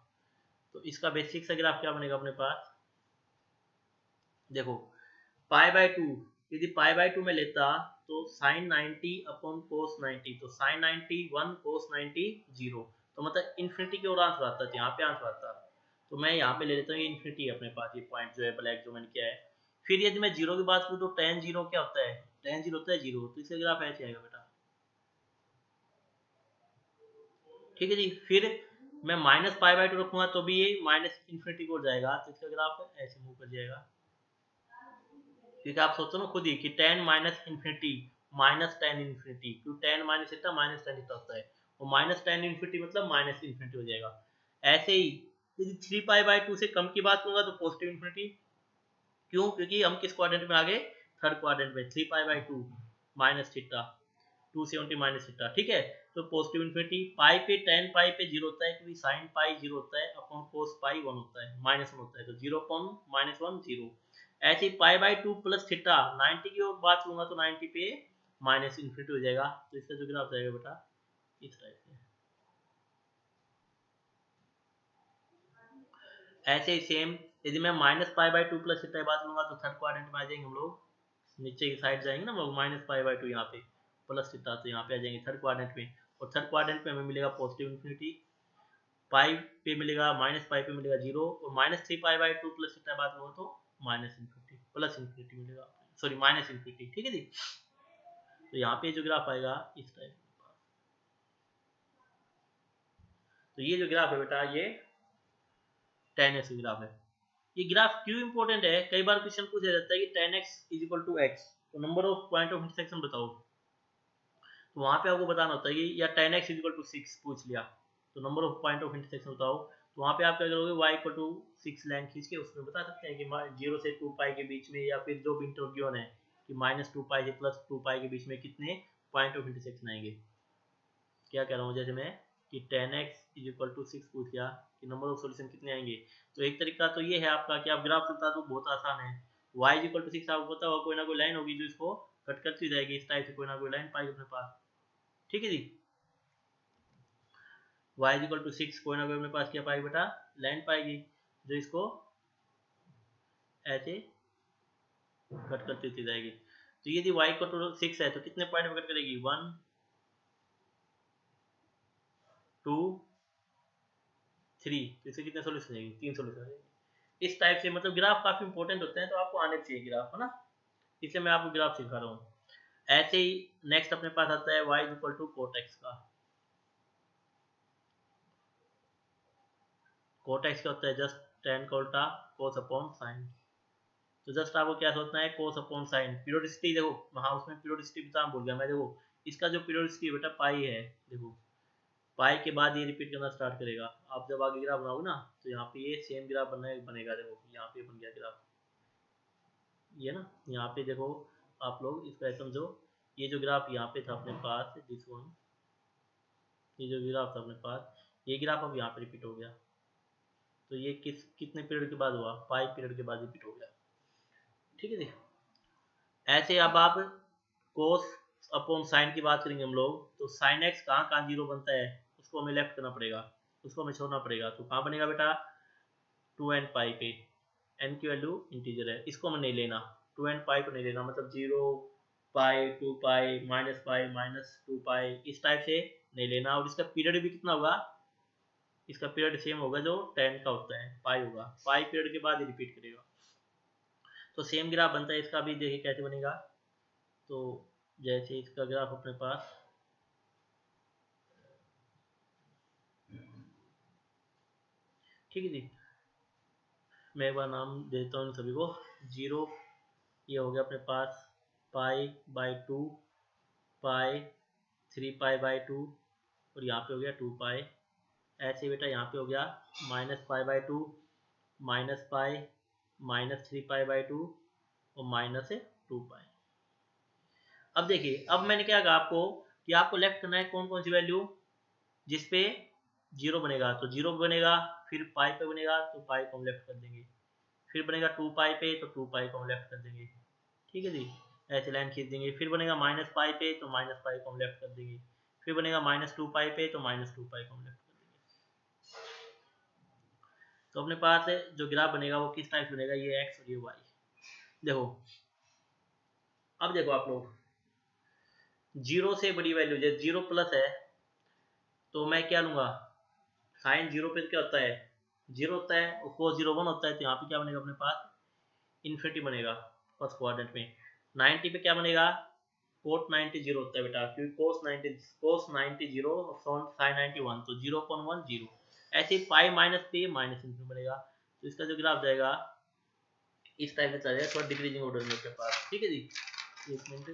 तो इसका बेसिक सा ग्राफ क्या बनेगा अपने पास, देखो पाई बाई 2, यदि पाई बाई 2 में लेता तो साइन 90 अपॉन कोस 90, तो साइन 90 1, कोस 90 0, तो मतलब इन्फिनिटी की ओर आंसर आता है, यहाँ पे आंसर आता है। तो मैं यहाँ पे ले लेता हूँ, ये इन्फिनिटी है अपने पास, ये पॉइंट जो है ब्लैक जो मैंने किया है। फिर यदि मैं जीरो की बात करूँ तो tan 0 क्या होता है, tan 0 होता है 0, तो इसका ग्राफ ऐसे आएगा बेटा। ठीक है जी। फिर मैं माइनस पाई बाई 2 रखूंगा तो भी ये माइनस इन्फिनिटी की ओर जाएगा, तो इसका ग्राफ ऐसे मूव कर जाएगा। क्योंकि आप सोचो ना खुद ही कि tan minus infinity minus tan infinity, क्यों tan माइनस इतना माइनस tan इतना होता है, और माइनस tan इन्फिनिटी मतलब माइनस इन्फिनिटी हो जाएगा। ऐसे ही यदि 3 पाई बाई 2 से कम की बात करूंगा तो पॉजिटिव इन्फिनिटी, क्यों, क्योंकि हम किस क्वाड्रेंट में आ गए, थर्ड क्वाड्रेंट में, 3 पाई by 2 minus theta 270 minus theta. ठीक है, तो पॉजिटिव इन्फिनिटी। पाई पे tan पाई पे 0 होता है, क्योंकि sin पाई 0 होता है, अपॉन कोस पाई 1 होता है, माइनस 1 होता है, तो 0 अपॉन माइनस 1 0। ऐसे ही पाई बाई 2 प्लस थीटा 90 की ओर बात करूंगा तो 90 पे माइनस इन्फिनिटी हो जाएगा, तो इसका जो ग्राफ जाएगा बेटा इस टाइप से। ऐसे ही सेम यदि मैं minus pi by 2 plus theta की बात करूंगा तो थर्ड क्वाड्रेंट में आ जाएंगे हम लोग, नीचे की साइड जाएंगे ना हम लोग, माइनस पाई बाई 2 यहाँ पे प्लस थीटा, तो यहाँ पे आ जाएंगे थर्ड क्वाड्रेंट में, और थर्ड क्वाड्रेंट में हमें मिलेगा पॉजिटिव इन्फिनिटी। पाई पे मिलेगा, माइनस पाई पे मिलेगा 0, और minus 3 pi by 2 plus theta बात करूँ तो माइनस इन्फिनिटी प्लस इन्फिनिटी मिलेगा, सॉरी माइनस इन्फिनिटी। ठीक है जी। तो यहाँ पे जो ग्राफ आएगा इस टाइप, तो ये जो ग्राफ है बेटा ये tan x ग्राफ है। ये ग्राफ क्यों इंपॉर्टेंट है, कई बार क्वेश्चन पूछा जाता है कि tan x is equal to x, तो number of point of intersection बताओ, तो वहां पे आपको बताना होता है कि या tan x is equal to 6 पूछ लिया तो number of point of intersection बताओ, तो वहां पे आप क्या करोगे, y इक्वल टू 6 लाइन खींच के उसमें बता सकते हैं कि 0 से 2 पाई के बीच में, या फिर जो भी इंटरव्यून है कि माइनस 2 पाई से प्लस 2 पाई के बीच में कितने पॉइंट ऑफ इंटरसेक्शन आएंगे। क्या कह रहा हूँ, जैसे मैं कि tan x is equal to 6 पूछ लिया कि नंबर ऑफ सॉल्यूशन कितने आएंगे, तो एक तरीका तो ये है आपका कि आप ग्राफ चलता तो बहुत आसान है, y इज इक्वल टू 6 आपको पता होगा, कोई ना कोई लाइन होगी जो इसको कट करती जाएगी, इस टाइप से कोई ना कोई लाइन पाएगी अपने पास। ठीक है जी। y इज इक्वल टू 6 कोई ना कोई अपने पास क्या पाएगी बेटा, लाइन पाएगी जो इसको ऐसे कट करती होती जाएगी। तो यदि y इक्वल टू 6 है तो कितने पॉइंट में कट करेगी, 1 2 3, तो इससे कितने सोल्यूशन जाएंगे, 3 सोल्यूशन जाएंगे। इस टाइप से मतलब ग्राफ काफी इंपॉर्टेंट होते हैं, तो आपको आने चाहिए ग्राफ, है ना, इसलिए मैं आपको ग्राफ सिखा रहा हूँ। ऐसे ही नेक्स्ट अपने पास आता है y equal to cot x का। कोट एक्स क्या होता है, जस्ट tan का उल्टा कोस अपॉन साइन, तो जस्ट आपको क्या सोचना है, कोस अपॉन साइन। पीरियोडिसिटी देखो, हाँ उसमें पीरियोडिसिटी बताना भूल गया मैं, देखो इसका जो पीरियोडिसिटी बेटा पाई है, देखो पाई के बाद ये रिपीट करना स्टार्ट करेगा। आप जब आगे ग्राफ बनाओगे ना तो यहाँ पे ये सेम ग्राफ बनेगा। देखो यहाँ पे बन गया ग्राफ, ये ना यहाँ पे देखो आप लोग इसको ऐसे समझो, ये जो ग्राफ यहाँ पे था अपने पास दिस वन, ये जो ग्राफ था अपने पास, ये ग्राफ अब यहाँ पे रिपीट हो गया। तो ये कितने पीरियड के बाद हुआ, 5 पीरियड के बाद रिपीट हो गया। ठीक है जी। ऐसे अब आप कोस अपॉन साइन की बात करेंगे हम लोग, तो साइन एक्स कहाँ कहाँ जीरो बनता है उसको हमें लेफ्ट करना पड़ेगा, उसको हमें छोड़ना पड़ेगा। तो कहाँ बनेगा बेटा, 2 एंड पाई पे, एन की वैल्यू इंटीजर है, इसको हमें नहीं लेना, 2 एंड पाई को नहीं लेना, मतलब 0 पाई 2 पाई माइनस 2 पाई इस टाइप से नहीं लेना। और इसका पीरियड भी कितना होगा, इसका पीरियड सेम होगा जो 10 का होता है, पाई होगा, पाई पीरियड के बाद ही रिपीट करेगा। तो सेम ग्राफ बनता है इसका भी, देखिए कैसे बनेगा। तो जैसे इसका ग्राफ अपने पास, ठीक है जी, मैं एक बार नाम देता हूँ सभी को। 0 ये हो गया अपने पास पाई बाई 2, पाई 3 पाई बाई 2, और यहाँ पे हो गया 2 पाई। ऐसे बेटा यहाँ पे हो गया minus pi by 2, minus pi, minus 3 pi by 2 और माइनस 2 पाई। अब देखिए, अब मैंने क्या कहा आपको कि आपको लेफ्ट करना है कौन कौन सी वैल्यू जिसपे 0 बनेगा, तो 0 बनेगा, फिर पाई पे बनेगा तो पाई को हम लेफ्ट कर देंगे, फिर बनेगा 2 पाई पे तो 2 पाई को हम लेफ्ट कर देंगे। ठीक है जी, ऐसे लाइन खींच देंगे। फिर बनेगा माइनस पाई पे तो माइनस पाई को हम लेफ्ट कर देंगे, फिर बनेगा माइनस 2 पाई पे तो माइनस 2 पाई को हम लेफ्ट कर देंगे। तो अपने पास जो ग्राफ बनेगा वो किस टाइप से बनेगा, ये एक्स और ये वाई। देखो अब देखो आप लोग, 0 से बड़ी वैल्यू जैसे 0 प्लस है तो मैं क्या लूंगा, साइन 0 पे क्या होता है, 0 होता है, और कोस 0 1 होता है, तो यहाँ पे क्या बनेगा अपने पास, इन्फिनिटी बनेगा फर्स्ट क्वाड्रेंट में। 90 पे क्या बनेगा, कोट 90 0 होता है बेटा, क्योंकि कोस 90 0 और साइन 90 1, तो 0.1 0। ऐसे पाई माइनस पे माइनस इन्फिनिटी बनेगा। तो इसका जो ग्राफ जाएगा इस टाइप में चलेगा, थोड़ा डिक्रीजिंग ऑर्डर में के पास। ठीक है जी, एक मिनट।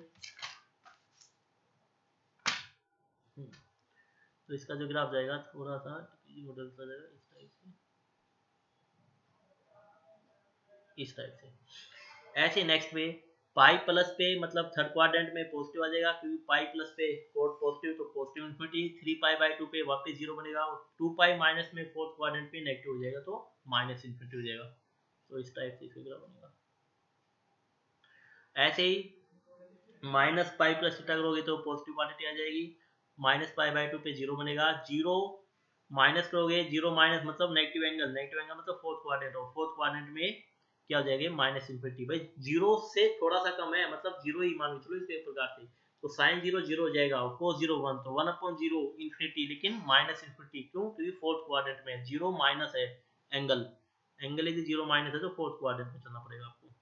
तो इसका जो ग्राफ जाएगा थोड़ा सा डिक्रीजिंग ऑर्डर में जाएगा, इस टाइप से। ऐसे नेक्स्ट में पाई प्लस पे मतलब थर्ड क्वाड्रेंट में पॉजिटिव आ जाएगा, क्योंकि पाई प्लस पे कोट पॉजिटिव तो पॉजिटिव इन्फिनिटी, 3 पाई बाई 2 पे वापस 0 बनेगा, और 2 पाई माइनस में फोर्थ क्वाड्रेंट पे नेगेटिव हो जाएगा तो माइनस इन्फिनिटी हो जाएगा। तो इस टाइप से इसका ग्राफ बनेगा। ऐसे ही माइनस पाई प्लस थीटा करोगे तो पॉजिटिव क्वांटिटी आ जाएगी, माइनस पाई बाई 2 पे 0 बनेगा, 0 माइनस करोगे, 0 माइनस मतलब नेगेटिव एंगल, नेगेटिव एंगल मतलब फोर्थ क्वाड्रेंट, और फोर्थ क्वाड्रेंट में क्या हो जाएगा माइनस इन्फिनिटी। भाई 0 से थोड़ा सा कम है, मतलब 0 ही मान के चलो इस प्रकार से। तो साइन 0 0 हो जाएगा, और कोस 0 1, तो 1/0 इन्फिनिटी, लेकिन माइनस इन्फिनिटी क्यों, क्योंकि फोर्थ क्वाड्रेंट में 0 माइनस है, एंगल एंगल यदि 0 माइनस है तो फोर्थ क्वाड्रेंट में चलना पड़ेगा आपको,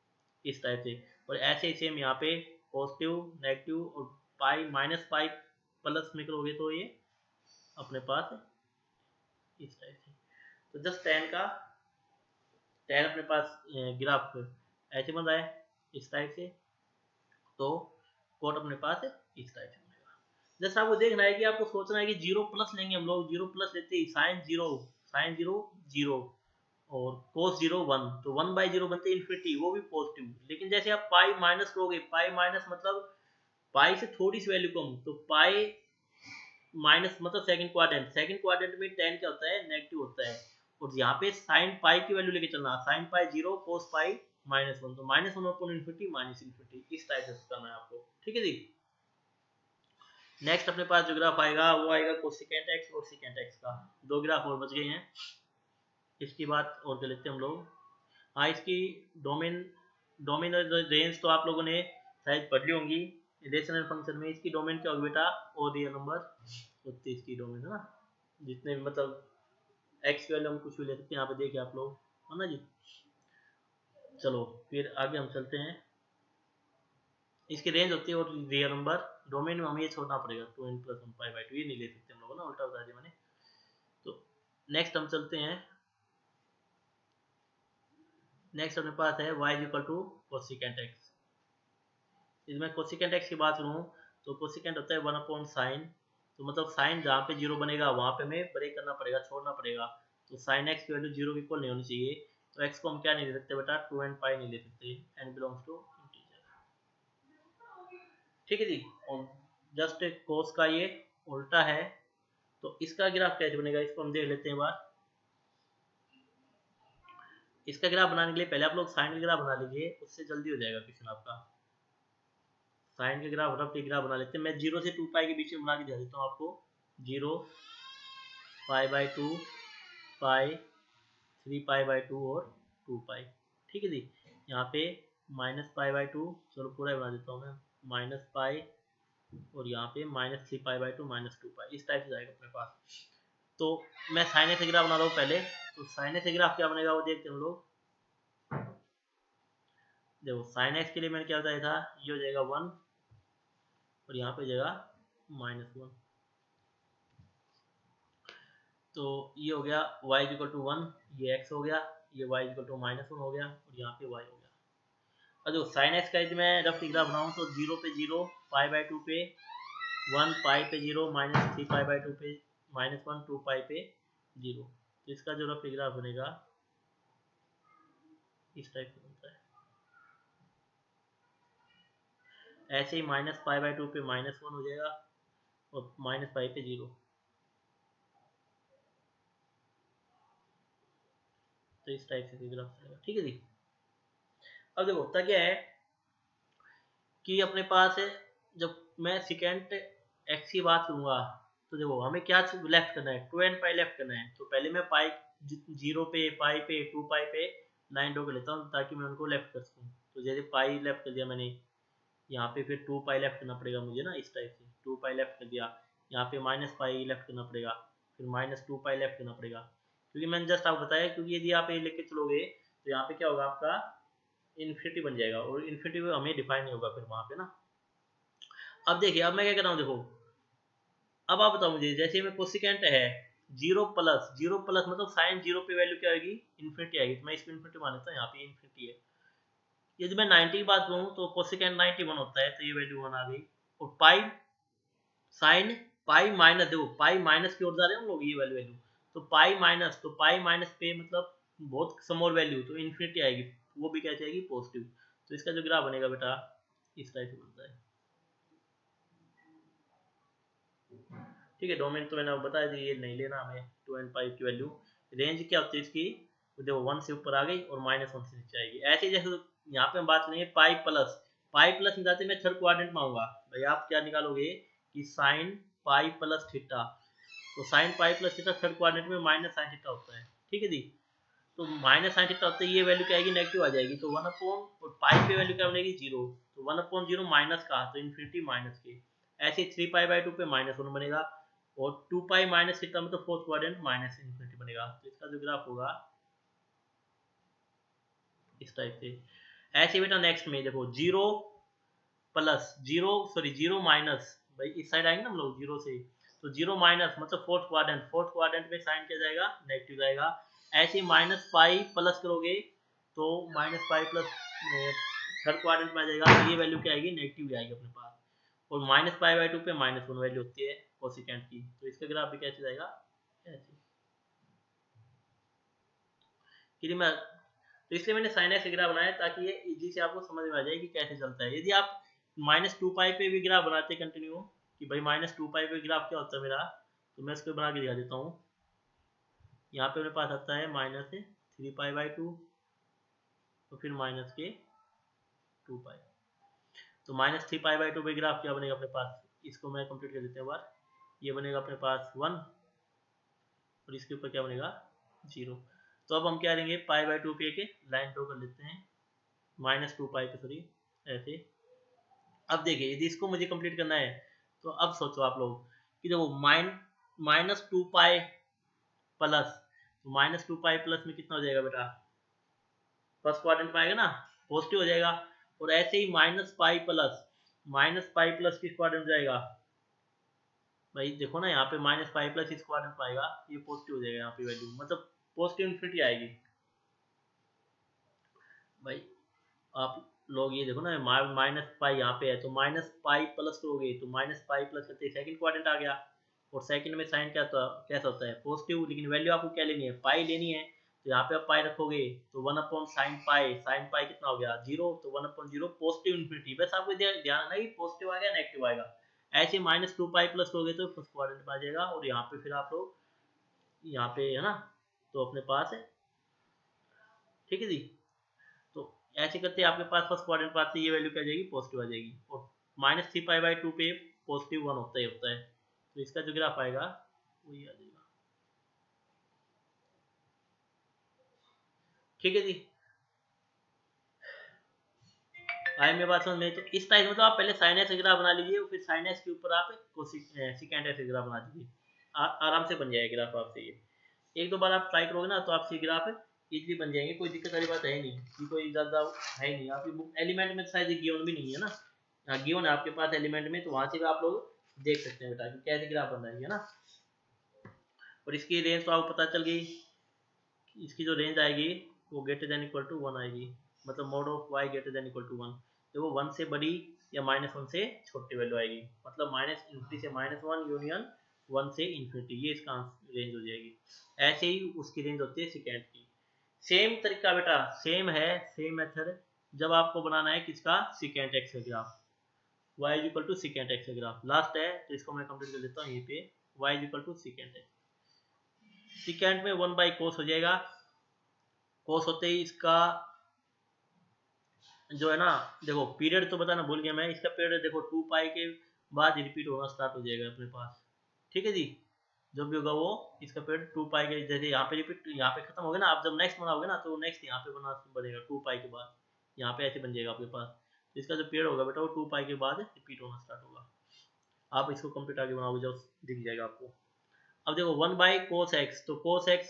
इस टाइप से। और ऐसे ही सेम यहाँ पे पॉजिटिव नेगेटिव और पाई माइनस पाई प्लस में करोगे तो ये अपने पास इस टाइप से। तो जस्ट टेन अपने पास ग्राफ ऐसे बन रहा है इस टाइप से, तो कोट अपने पास इस टाइप से बनेगा। जस्ट आपको देखना है कि आपको सोचना है कि 0 प्लस लेंगे हम लोग, 0 प्लस लेते ही साइन 0 0 और कोस 0 1, तो 1/0 बनते इन्फिनिटी, वो भी पॉजिटिव। लेकिन जैसे आप पाई माइनस करोगे, पाई माइनस मतलब पाई से थोड़ी सी वैल्यू कम, तो पाई माइनस मतलब सेकंड क्वाड्रेंट में 10 क्या होता है, नेगेटिव होता है। और यहाँ पे साइन पाई की वैल्यू लेके चलना, साइन पाई 0 कोस पाई -1, तो -1 अपॉन इन्फिनिटी माइनस इन्फिनिटी, इस टाइप से करना है आपको। ठीक है जी। नेक्स्ट अपने पास जो ग्राफ आएगा वो आएगा कोसेकेंट एक्स और सेकेंट एक्स का। दो ग्राफ और बच गए हैं, इसकी बात और कर लेते हैं हम लोग। हाँ, इसकी डोमेन डोमेन रेंज तो आप लोगों ने शायद पढ़ ली होंगी रेशनल फंक्शन में। इसकी डोमेन क्या होगी बेटा, और रियल नंबर होती है इसकी डोमेन, है ना। जितने भी मतलब एक्स की वैल्यू हम कुछ भी ले सकते हैं, यहाँ पे देखिए आप लोग, है ना जी। चलो फिर आगे हम चलते हैं। इसकी रेंज होती है और रियल नंबर, डोमेन में हमें ये छोड़ना पड़ेगा 2n + 1 π/2, ये नहीं ले सकते हम लोग ना, उल्टा बता दिया मैंने। तो नेक्स्ट हम चलते हैं, नेक्स्ट अपने पास है y = कोसेकेंट एक्स। इसमें कोसेकेंट एक्स की बात करूँ तो कोसेकेंट होता है 1/sin, तो मतलब साइन जहाँ पे जीरो बनेगा वहाँ पे हमें ब्रेक करना पड़ेगा, छोड़ना पड़ेगा। तो साइन एक्स की वैल्यू जीरो के इक्वल नहीं होनी चाहिए। तो एक्स को हम क्या नहीं ले सकते बेटा, 2 एंड पाई नहीं ले सकते, एन बिलोंग्स टू इंटीजर। ठीक है जी। और जस्ट कोस का ये उल्टा है, तो इसका ग्राफ कैसे बनेगा इसको हम देख लेते हैं बार। इसका ग्राफ बनाने के लिए पहले आप लोग साइन का ग्राफ बना लीजिए, उससे जल्दी हो जाएगा क्वेश्चन आपका। साइन के ग्राफ रफ ग्राफ बना लेते हैं। मैं 0 से 2 पाई के बीच में बना के दिखा देता हूँ आपको। 0, पाई बाई 2, पाई, 3 पाई बाई 2 और 2 पाई। ठीक है जी। यहाँ पे माइनस पाई बाई 2, चलो पूरा बना देता हूँ मैं, माइनस पाई, और यहाँ पे माइनस 3 पाई बाई 2 माइनस 2 पाई, इस टाइप से जाएगा अपने पास। तो मैं साइन से ग्राफ बना रहा हूँ पहले। तो साइन से ग्राफ क्या बनेगा वो देखते हैं हम लोग। देखो साइन एक्स के लिए मैंने क्या बताया था, ये हो जाएगा 1 और यहाँ पे जाएगा -1। तो ये हो गया y इक्वल टू 1, ये x हो गया, ये y इक्वल टू -1 हो गया, और यहाँ पे y हो गया। और जो साइन एक्स का यदि मैं रफ ग्राफ बनाऊँ तो 0 पे 0, पाई बाई 2 पे 1, पाई पे 0, -3 पाई बाई 2 पे -1, 2 पाई पे 0। तो इसका जो रफ ग्राफ बनेगा इस टाइप से बनता है। ऐसे ही माइनस पाई बाई 2 पे -1 हो जाएगा, और माइनस पाई पे 0। तो इस टाइप से ग्राफ चलेगा। ठीक है जी। अब देखो होता क्या है कि अपने पास है, जब मैं सेकेंड एक्स की बात करूंगा तो देखो हमें क्या लेफ्ट करना है, 2 एंड पाई लेफ्ट करना है। तो पहले मैं पाई 0 पे, पाई पे, 2 पाई पे लाइन ड्रॉ कर लेता हूँ ताकि मैं उनको लेफ्ट कर सकूँ। तो जैसे पाई लेफ्ट कर दिया मैंने, यहाँ पे फिर 2 पाई लेफ्ट करना पड़ेगा मुझे ना, इस टाइप से 2 पाई लेफ्ट कर दिया। यहाँ पे माइनस पाई लेफ्ट करना पड़ेगा, फिर -2 पाई लेफ्ट करना पड़ेगा। क्योंकि मैंने जस्ट आपको बताया, क्योंकि यदि आप ये लेके चलोगे तो यहाँ पे क्या होगा, आपका इन्फिनिटी बन जाएगा, और इन्फिनिटी हमें डिफाइन नहीं होगा फिर वहाँ पे ना। अब देखिए, अब मैं क्या कर रहा हूँ, देखो अब आप बताओ मुझे, जैसे में कोसिकेंट है 0 प्लस, 0 प्लस मतलब साइन 0 पे वैल्यू क्या आएगी, इन्फिनिटी आएगी। तो मैं इसको इन्फिनिटी मान लेता हूँ, यहाँ पे इन्फिनिटी है। यदि मैं 90 की बात करूँ तो कोसिकेंट 91 होता है, तो ये वैल्यू 1 आ गई। और पाई साइन पाई माइनस, देखो पाई माइनस की ओर जा रहे हैं हम लोग, ये वाली वैल्यू। तो पाई माइनस, तो पाई माइनस पे मतलब बहुत स्मॉल वैल्यू, तो इन्फिनिटी आएगी, वो भी कैसे आएगी, पॉजिटिव। तो इसका जो ग्राफ बनेगा बेटा इस टाइप से बनता है। ठीक है, डोमेन तो मैंने बता दी, ये नहीं लेना हमें 2 एंड पाई की वैल्यू। रेंज क्या होती है इसकी, तो देखो 1 से ऊपर आ गई और -1 से नीचे आएगी। ऐसे जैसे यहाँ पे हम बात करेंगे पाई प्लस, पाई प्लस निकालते मैं थर्ड क्वाड्रेंट में आऊंगा। भाई आप क्या निकालोगे कि साइन पाई प्लस थीटा। तो sine pi plus theta third quadrant में माइनस साइन थीटा होता है। ठीक है जी। तो माइनस साइन थीटा होता है, ये वैल्यू क्या आएगी, नेगेटिव आ जाएगी। तो 1 अपॉन, और पाई पे वैल्यू क्या बनेगी, 0। तो 1 अपॉन 0 माइनस का, तो इन्फिनिटी माइनस के। ऐसे 3 पाई बाई 2 पे -1 बनेगा, और 2 पाई माइनस थीटा मतलब फोर्थ क्वाड्रेंट माइनस इन्फिनिटी बनेगा। तो इसका जो ग्राफ होगा इस टाइप से। ऐसे बेटा नेक्स्ट में देखो 0 प्लस 0, सॉरी 0 माइनस, भाई इस साइड आएंगे ना हम लोग 0 से, तो 0 माइनस मतलब फोर्थ क्वाड्रेंट, फोर्थ क्वाड्रेंट में साइन क्या जाएगा, नेगेटिव जाएगा। ऐसे माइनस पाई प्लस करोगे तो minus pi plus third quadrant में आ जाएगा, तो ये वैल्यू क्या आएगी, नेगेटिव आएगी अपने पास। और माइनस पाई बाई 2 पे -1 वैल्यू होती है कोसिकेंट की। तो इसका ग्राफ भी कैसे जाएगा, ऐसे। कि मैं, तो इसलिए मैंने साइन एक्स ग्राफ बनाया ताकि ये इजी से आपको समझ में आ जाए कि कैसे चलता है। यदि आप -2 पाई पे भी ग्राफ बनाते कंटिन्यू, कि भाई -2 पाई पे ग्राफ क्या होता है मेरा, तो मैं इसको बना के दिखा देता हूँ। यहाँ पे मेरे पास आता है -3 पाई बाई 2, तो फिर -2 पाई। तो -3 पाई बाई 2 पे ग्राफ क्या बनेगा अपने पास, इसको मैं कंप्लीट कर देते हैं बार। ये बनेगा अपने पास 1, और इसके ऊपर क्या बनेगा, 0। तो अब हम क्या करेंगे, पाई बाई 2 पे एक लाइन ड्रॉ कर लेते हैं, -2 पाई पे, सॉरी, ऐसे। अब देखिए यदि इसको मुझे कंप्लीट करना है, तो अब सोचो आप लोग कि देखो -2 पाई प्लस, तो -2 पाई प्लस में कितना हो जाएगा बेटा, फर्स्ट क्वाड्रेंट में आएगा ना, पॉजिटिव हो जाएगा। और ऐसे ही माइनस पाई प्लस किस क्वाड्रेंट में जाएगा, भाई देखो ना यहाँ पे -पाई प्लस इस क्वाड्रेंट में आएगा, ये पॉजिटिव हो जाएगा यहाँ पे वैल्यू, मतलब पॉजिटिव इन्फिनिटी आएगी। भाई आप लोग ये देखो ना, -पाई यहाँ पे है, तो -पाई प्लस करोगे तो -पाई प्लस करते सेकंड क्वाड्रेंट आ गया। और सेकंड में साइन क्या कैसा होता है, पॉजिटिव, लेकिन वैल्यू आपको क्या लेनी है, पाई लेनी है। तो यहाँ पे आप पाई रखोगे तो 1/sin पाई, साइन पाई कितना हो गया 0, तो 1/0 पॉजिटिव इन्फिनिटी। बस आपको ध्यान रखना कि पॉजिटिव आ गया नेगेटिव आएगा। ऐसे -2 पाई प्लस लोगे तो फर्स्ट क्वाड्रेंट में आ जाएगा, और यहाँ पे फिर आप लोग यहाँ पे है ना, तो अपने पास है, ठीक है जी। तो ऐसे करते आपके पास फर्स्ट क्वाड्रेंट पास से ये वैल्यू क्या आ जाएगी, पॉजिटिव आ जाएगी। और -3π/2 पे पॉजिटिव 1 होता ही होता है, तो इसका जो ग्राफ आएगा वो ये आ जाएगा, ठीक है जी। आए मेरी बात समझ में? तो इस टाइप मतलब आप पहले साइन एक्स ग्राफ बना लीजिए, और फिर साइन एक्स के ऊपर आप सिकेंड एक्स ग्राफ बना दीजिए, आराम से बन जाएगा ग्राफ आपसे। ये एक दो बार आप ट्राई करोगे ना तो आपसे ग्राफ इजीली बन जाएंगे, कोई दिक्कत वाली बात है नहीं कि कोई ज़्यादा है नहीं। आपकी बुक एलिमेंट में शायद गिवन भी नहीं है ना, हाँ गिवन है आपके पास एलिमेंट में, तो वहाँ से भी आप लोग देख सकते हैं बेटा कि कैसे ग्राफ बन रही है ना। और इसकी रेंज तो आपको पता चल गई, इसकी जो रेंज आएगी वो ग्रेटर देन इक्वल टू 1 आएगी, मतलब mod of y greater than equal to 1, तो वो 1 से बड़ी या -1 से छोटी वैल्यू आएगी, मतलब -∞ से -1 यूनियन 1 से इन्फिनिटी, ये इसका रेंज हो जाएगी। ऐसे ही उसकी रेंज होती है सेकेंड की। सेम तरीका बेटा, सेम है, सेम मेथड जब आपको बनाना है किसका, सेकेंड एक्स का graph, y is equal to secant x का ग्राफ लास्ट है, तो इसको मैं कंप्लीट कर देता हूँ यहीं पे, y is equal to secant x, secant में 1/cos हो जाएगा, कोस होते ही इसका जो है ना, देखो पीरियड तो बताना भूल गया मैं, इसका पीरियड देखो 2 पाई के बाद रिपीट होना स्टार्ट हो जाएगा अपने पास, ठीक है जी। जो भी होगा वो इसका पीरियड 2 पाई के, जैसे यहाँ पे रिपीट, यहाँ पे खत्म हो गया ना, आप जब नेक्स्ट बनाओगे ना तो नेक्स्ट यहाँ पे बनेगा 2 पाई के बाद, यहाँ पे ऐसे बन जाएगा आपके पास। तो इसका जो पीरियड होगा बेटा वो 2 पाई के बाद रिपीट होना स्टार्ट होगा। आप इसको कंप्लीट आगे बनाओगे जब दिख जाएगा आपको। अब देखो 1/cos x, तो cos x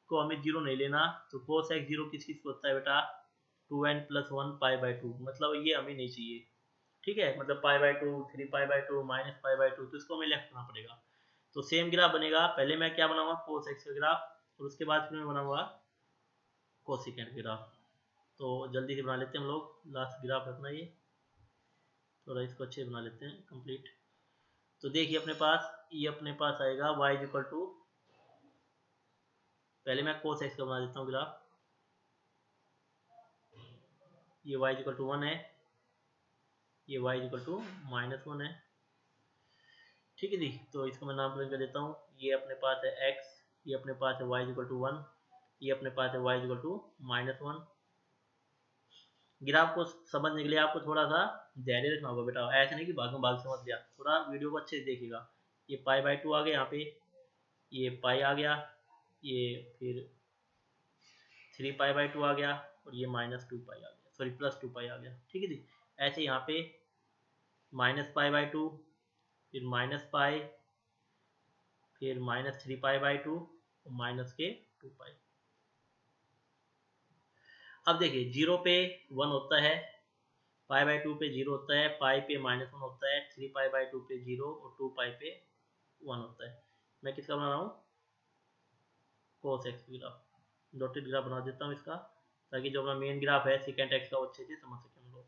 को हमें जीरो नहीं लेना, तो cos x जीरो किस किस को होता है बेटा, 2n+1 π/2, मतलब ये हमें नहीं चाहिए, ठीक है, मतलब π/2, 3π/2, -π/2, तो इसको हमें लेफ्ट करना पड़ेगा। तो सेम ग्राफ बनेगा, पहले मैं क्या बनाऊंगा, cos x का ग्राफ, और उसके बाद फिर मैं बनाऊंगा कोसिकेंट ग्राफ। तो जल्दी से बना लेते हैं हम लोग, लास्ट ग्राफ रखना ये, थोड़ा इसको अच्छे बना लेते हैं कंप्लीट। तो देखिए अपने पास ये अपने पास आएगा y इज इक्वल टू, पहले मैं cos x का बना देता हूँ ग्राफ, ये y इज इक्वल टू 1 है, ये y इज इक्वल टू -1 है, ठीक है जी। तो इसको मैं नामकरण कर देता हूँ, ये अपने पास है x, ये अपने पास है y इज इक्वल टू 1, ये अपने पास है y is equal to -1। Graph को समझने के लिए आपको थोड़ा सा धैर्य रखना होगा बेटा, ऐसे नहीं कि भागों भाग समझ लिया, थोड़ा वीडियो को अच्छे से देखिएगा। ये π/2 आ गया यहाँ पे, ये पाई आ गया, ये फिर 3π/2 आ गया, और ये -2 पाई आ गया, सॉरी +2 पाई आ गया, ठीक है जी। ऐसे यहाँ पे -π/2, फिर -पाई, फिर -3π/2, और -2 पाई। अब देखिए 0 पे 1 होता है, π/2 पे 0 होता है, पाई पे -1 होता है, 3π/2 पे 0, और 2 पाई पे 1 होता है। मैं किसका बना रहा हूँ, cos x graph, dotted graph बना देता हूँ इसका, ताकि जो अपना मेन ग्राफ है सेकेंड एक्स का वो अच्छे से समझ सकें हम लोग।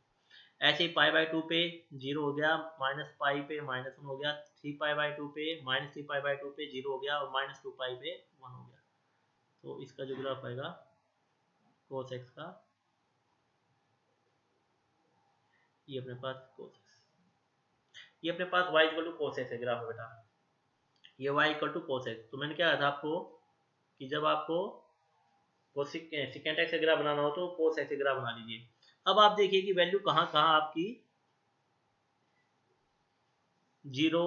ऐसे ही π/2 पे 0 हो गया, -पाई पे -1 हो गया, 3π/2 पे -3π/2 पे 0 हो गया, और -2 पाई पे 1 हो गया। तो इसका जो ग्राफ आएगा cos x का, ये अपने पास cos x, ये अपने पास y equal to cos x है ग्राफ है बेटा, ये y equal to cos x। तो मैंने क्या कहा था आपको कि जब आपको सेकेंड एक्स ग्राफ बनाना हो तो cos x ग्राफ बना लीजिए। अब आप देखिए कि वैल्यू कहाँ कहाँ आपकी जीरो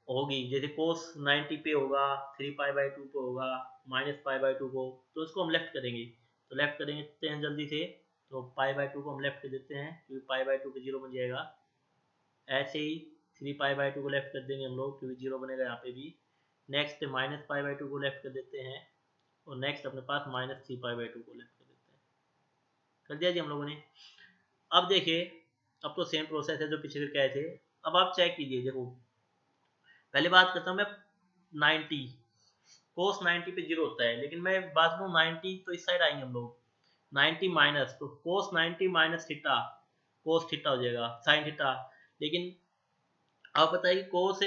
होगी, जैसे cos 90 पे होगा, 3π/2 पे होगा, -π/2 को, तो इसको हम लेफ्ट करेंगे, तो लेफ्ट करेंगे हैं जल्दी से, तो π/2 को हम लेफ्ट कर देते हैं क्योंकि π/2 पे 0 बन जाएगा। ऐसे ही 3π/2 को लेफ्ट कर देंगे हम लोग क्योंकि 0 बनेगा यहाँ पे भी। नेक्स्ट -π/2 को लेफ्ट कर देते हैं, और नेक्स्ट अपने पास -3π/2 को लेफ्ट कर देते हैं, कर दिया जी हम लोगों ने। अब देखिए, अब तो सेम प्रोसेस है जो पिछले कहे थे। अब आप चेक कीजिए, देखो पहले बात करता हूँ मैं 90, cos 90 पे 0 होता है, लेकिन मैं बात करूँ 90 तो इस साइड आएंगे हम लोग, 90 माइनस, तो cos 90 minus theta, cos theta हो जाएगा sin थीटा। लेकिन आप बताइए cos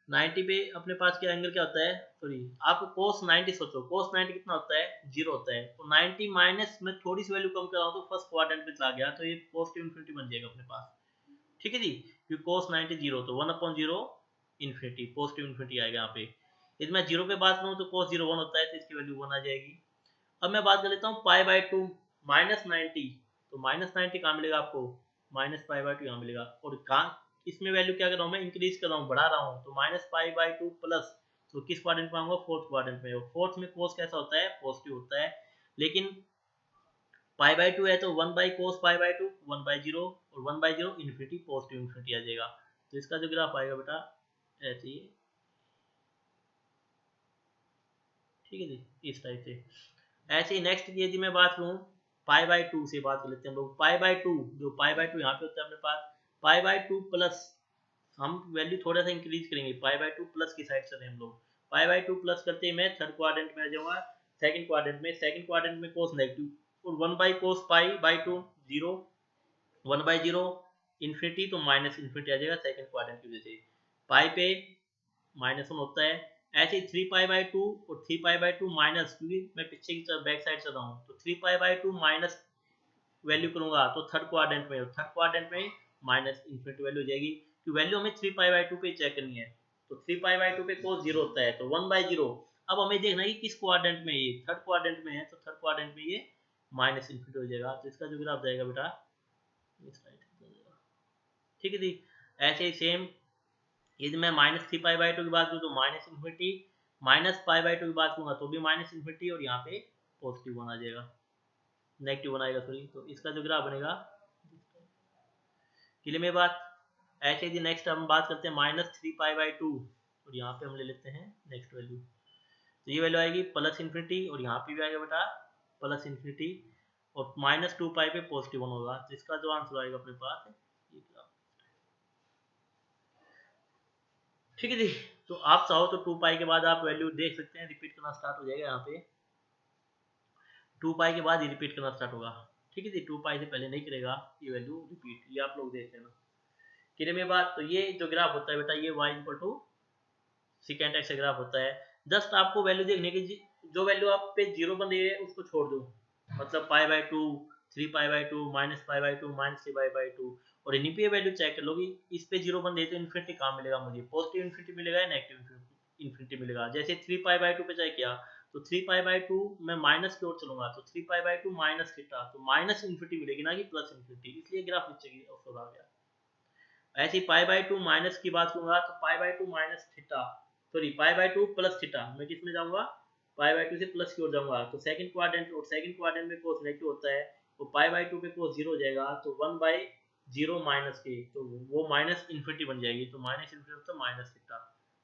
90 पे अपने पास क्या एंगल क्या होता है, सॉरी आप cos 90 सोचो, cos 90 कितना होता है, 0 होता है। तो 90 माइनस में थोड़ी सी वैल्यू कम कराऊं तो फर्स्ट क्वाड्रेंट में चला गया, तो ये पॉजिटिव इन्फिनिटी बन जाएगा अपने पास। ठीक है जी, क्योंकि cos 90 0, तो 1/0 इन्फिनिटी, पॉजिटिव इन्फिनिटी आएगा यहाँ पे। यदि मैं 0 पे बात करूँ तो cos 0 1 होता है, तो इसकी वैल्यू 1 आ जाएगी। अब मैं बात कर लेता हूँ π/2 -90, तो -90 कहाँ मिलेगा आपको, -π/2 यहाँ मिलेगा। और कहाँ इसमें वैल्यू क्या कर रहा हूँ मैं, इंक्रीज कर रहा हूँ, बढ़ा रहा हूँ, तो -π/2 प्लस, तो किस क्वाड्रेंट में आऊंगा, फोर्थ क्वाड्रेंट में। फोर्थ में कोस कैसा होता है, पॉजिटिव होता है। लेकिन π/2 है तो 1/cos π/2 1/0, और 1/0 इन्फिनिटी, पॉजिटिव इन्फिनिटी आ जाएगा। तो इसका जो ग्राफ आएगा बेटा ऐसे ही, ठीक है जी, इस टाइप से। ऐसे ही नेक्स्ट यदि मैं बात करूँ π/2 से, बात कर लेते हैं हम लोग π/2, जो π/2 यहाँ पे होता है अपने पास, π/2 प्लस, हम वैल्यू थोड़ा सा इंक्रीज करेंगे, π/2 प्लस की साइड से हम लोग, π/2 प्लस करते ही मैं थर्ड क्वाड्रेंट में आ जाऊंगा, सेकंड क्वाड्रेंट में कोस नेगेटिव, और 1/cos π/2 0, 1/0 इन्फिनिटी, तो माइनस इन्फिनिटी आ जाएगा सेकंड क्वाड्रेंट की वजह से। पाई पे -1 होता है। ऐसे ही 3π/2 और 3π/2 माइनस, क्योंकि मैं पीछे की तरफ बैक साइड चल रहा हूँ, तो 3π/2 माइनस वैल्यू करूंगा तो थर्ड क्वाड्रेंट में माइनस इन्फिनिटी वैल्यू हो जाएगी, कि वैल्यू हमें 3π/2 पे चेक करनी है। तो 3π/2 पे cos 0 होता है, तो 1/0। अब हमें देखना है कि किस क्वाड्रेंट में, ये थर्ड क्वाड्रेंट में है, तो थर्ड क्वाड्रेंट में ये माइनस इन्फिनिटी हो जाएगा। तो इसका जो ग्राफ जाएगा बेटा इस राइट, ठीक है जी। ऐसे ही सेम, यदि मैं -3π/2 की बात करूँ तो माइनस इन्फिनिटी, -π/2 की बात करूंगा तो भी माइनस इन्फिनिटी, और यहाँ पे पॉजिटिव 1 आ जाएगा, नेगेटिव 1 आएगा सॉरी। तो इसका जो ग्राफ बनेगा, क्लियर में बात। ऐसे ही नेक्स्ट हम बात करते हैं -3π/2, और यहाँ पे हम ले लेते हैं नेक्स्ट वैल्यू, तो ये वैल्यू आएगी प्लस इन्फिनिटी, और यहाँ पे भी आएगा बेटा प्लस इन्फिनिटी, और -2π पे पॉजिटिव 1 होगा। तो इसका जो आंसर आएगा अपने पास ये ग्राफ, ठीक है जी। तो आप चाहो तो 2π के बाद आप वैल्यू देख सकते हैं, रिपीट करना स्टार्ट हो जाएगा, यहाँ पे 2π के बाद ही रिपीट करना स्टार्ट होगा, ठीक है जी। 2π से पहले नहीं करेगा ये वैल्यू रिपीट, ये आप लोग देख लेना, क्लियर में बात। तो ये जो ग्राफ होता है बेटा, ये y = सेकेंड एक्स ग्राफ होता है। जस्ट आपको वैल्यू देखने की, जो वैल्यू आप पे 0 बन रही है उसको छोड़ दो, मतलब π/2, 3π/2, -π/2, -3π/2, और इन्हीं पे वैल्यू चेक कर लोगी। इस पे 0 बन रही है तो इन्फिनिटी कहाँ मिलेगा मुझे, पॉजिटिव इन्फिनिटी मिलेगा या नेगेटिव इन्फिनिटी मिलेगा। जैसे 3π/2 पे चेक किया, तो 3π/2 मैं माइनस की ओर चलूंगा, तो 3π/2 माइनस थीटा, तो माइनस इन्फिनिटी मिलेगी ना कि प्लस इन्फिनिटी, इसलिए ग्राफ नीचे की ओर आ गया। ऐसी π/2 माइनस की बात करूंगा तो π/2 minus theta, sorry π/2 plus theta, मैं किस में जाऊंगा, π/2 से प्लस की ओर जाऊंगा, तो सेकंड क्वाड्रेंट, और सेकंड क्वाड्रेंट में कोस नेगेटिव होता है, तो π/2 पे कोस 0 हो जाएगा, तो 1/0 माइनस के, तो वो माइनस इन्फिनिटी बन जाएगी, तो माइनस इन्फिनिटी मतलब माइनस थीटा,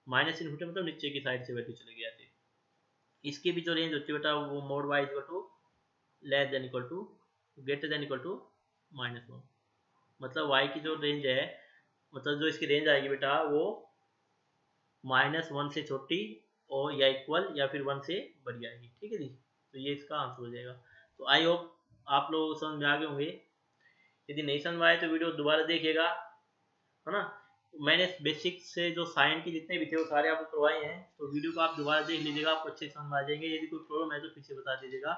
माइनस इन्फिनिटी मतलब नीचे की साइड से वैल्यू चले गया थे। इसकी भी जो रेंज होती है बेटा, वो mod y less than equal to greater than equal to -1, मतलब y की जो रेंज है, मतलब जो इसकी रेंज आएगी बेटा, वो -1 से छोटी और या इक्वल या फिर 1 से बड़ी आएगी, ठीक है जी। तो ये इसका आंसर हो जाएगा। तो आई होप आप लोग समझ में आ गए होंगे। यदि नहीं समझ में आए तो वीडियो दोबारा देखिएगा, है ना। मैंने बेसिक से जो साइन के जितने भी थे वो सारे आपको करवाए हैं, तो वीडियो को आप दोबारा देख लीजिएगा, आपको अच्छे समझ में आ जाएंगे। यदि कोई प्रॉब्लम है तो फिर से बता दीजिएगा।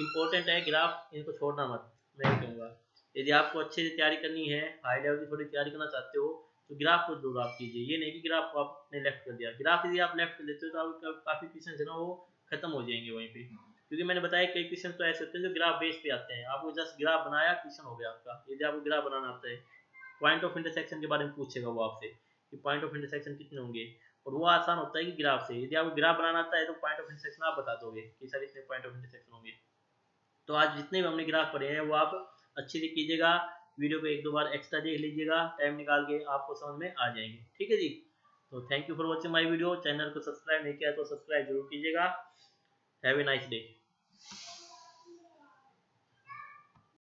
इंपॉर्टेंट है ग्राफ, इनको छोड़ना मत, मैं ही कहूँगा। यदि आपको अच्छे से तैयारी करनी है, हाई लेवल की थोड़ी तैयारी करना चाहते हो, तो ग्राफ को जरूर आप कीजिए। ये नहीं कि ग्राफ को आपने लेफ्ट कर दिया, ग्राफ यदि आप लेफ्ट कर देते हो तो आपका काफ़ी क्वेश्चन है ना वो खत्म हो जाएंगे वहीं पे, क्योंकि मैंने बताया कई क्वेश्चन तो ऐसे होते हैं जो ग्राफ बेस पे आते हैं। आपको जस्ट ग्राफ बनाया, क्वेश्चन हो गया आपका। यदि आपको ग्राफ बनाना आता है, पॉइंट ऑफ इंटरसेक्शन के बारे में पूछेगा वो आपसे कि पॉइंट ऑफ इंटरसेक्शन कितने होंगे, और वो आसान होता है कि ग्राफ से। यदि आपको ग्राफ बनाना आता है तो पॉइंट ऑफ इंटरसेक्शन आप बता दोगे कि सर इतने पॉइंट ऑफ इंटरसेक्शन होंगे। तो आज जितने भी हमने ग्राफ पढ़े हैं वो आप अच्छे से कीजिएगा, वीडियो को 1-2 बार एक्स्ट्रा देख लीजिएगा, टाइम निकाल के आपको समझ में आ जाएंगे, ठीक है जी। तो thank you for watching my video. Channel को सब्सक्राइब नहीं किया तो सब्सक्राइब जरूर कीजिएगा। Have a nice day.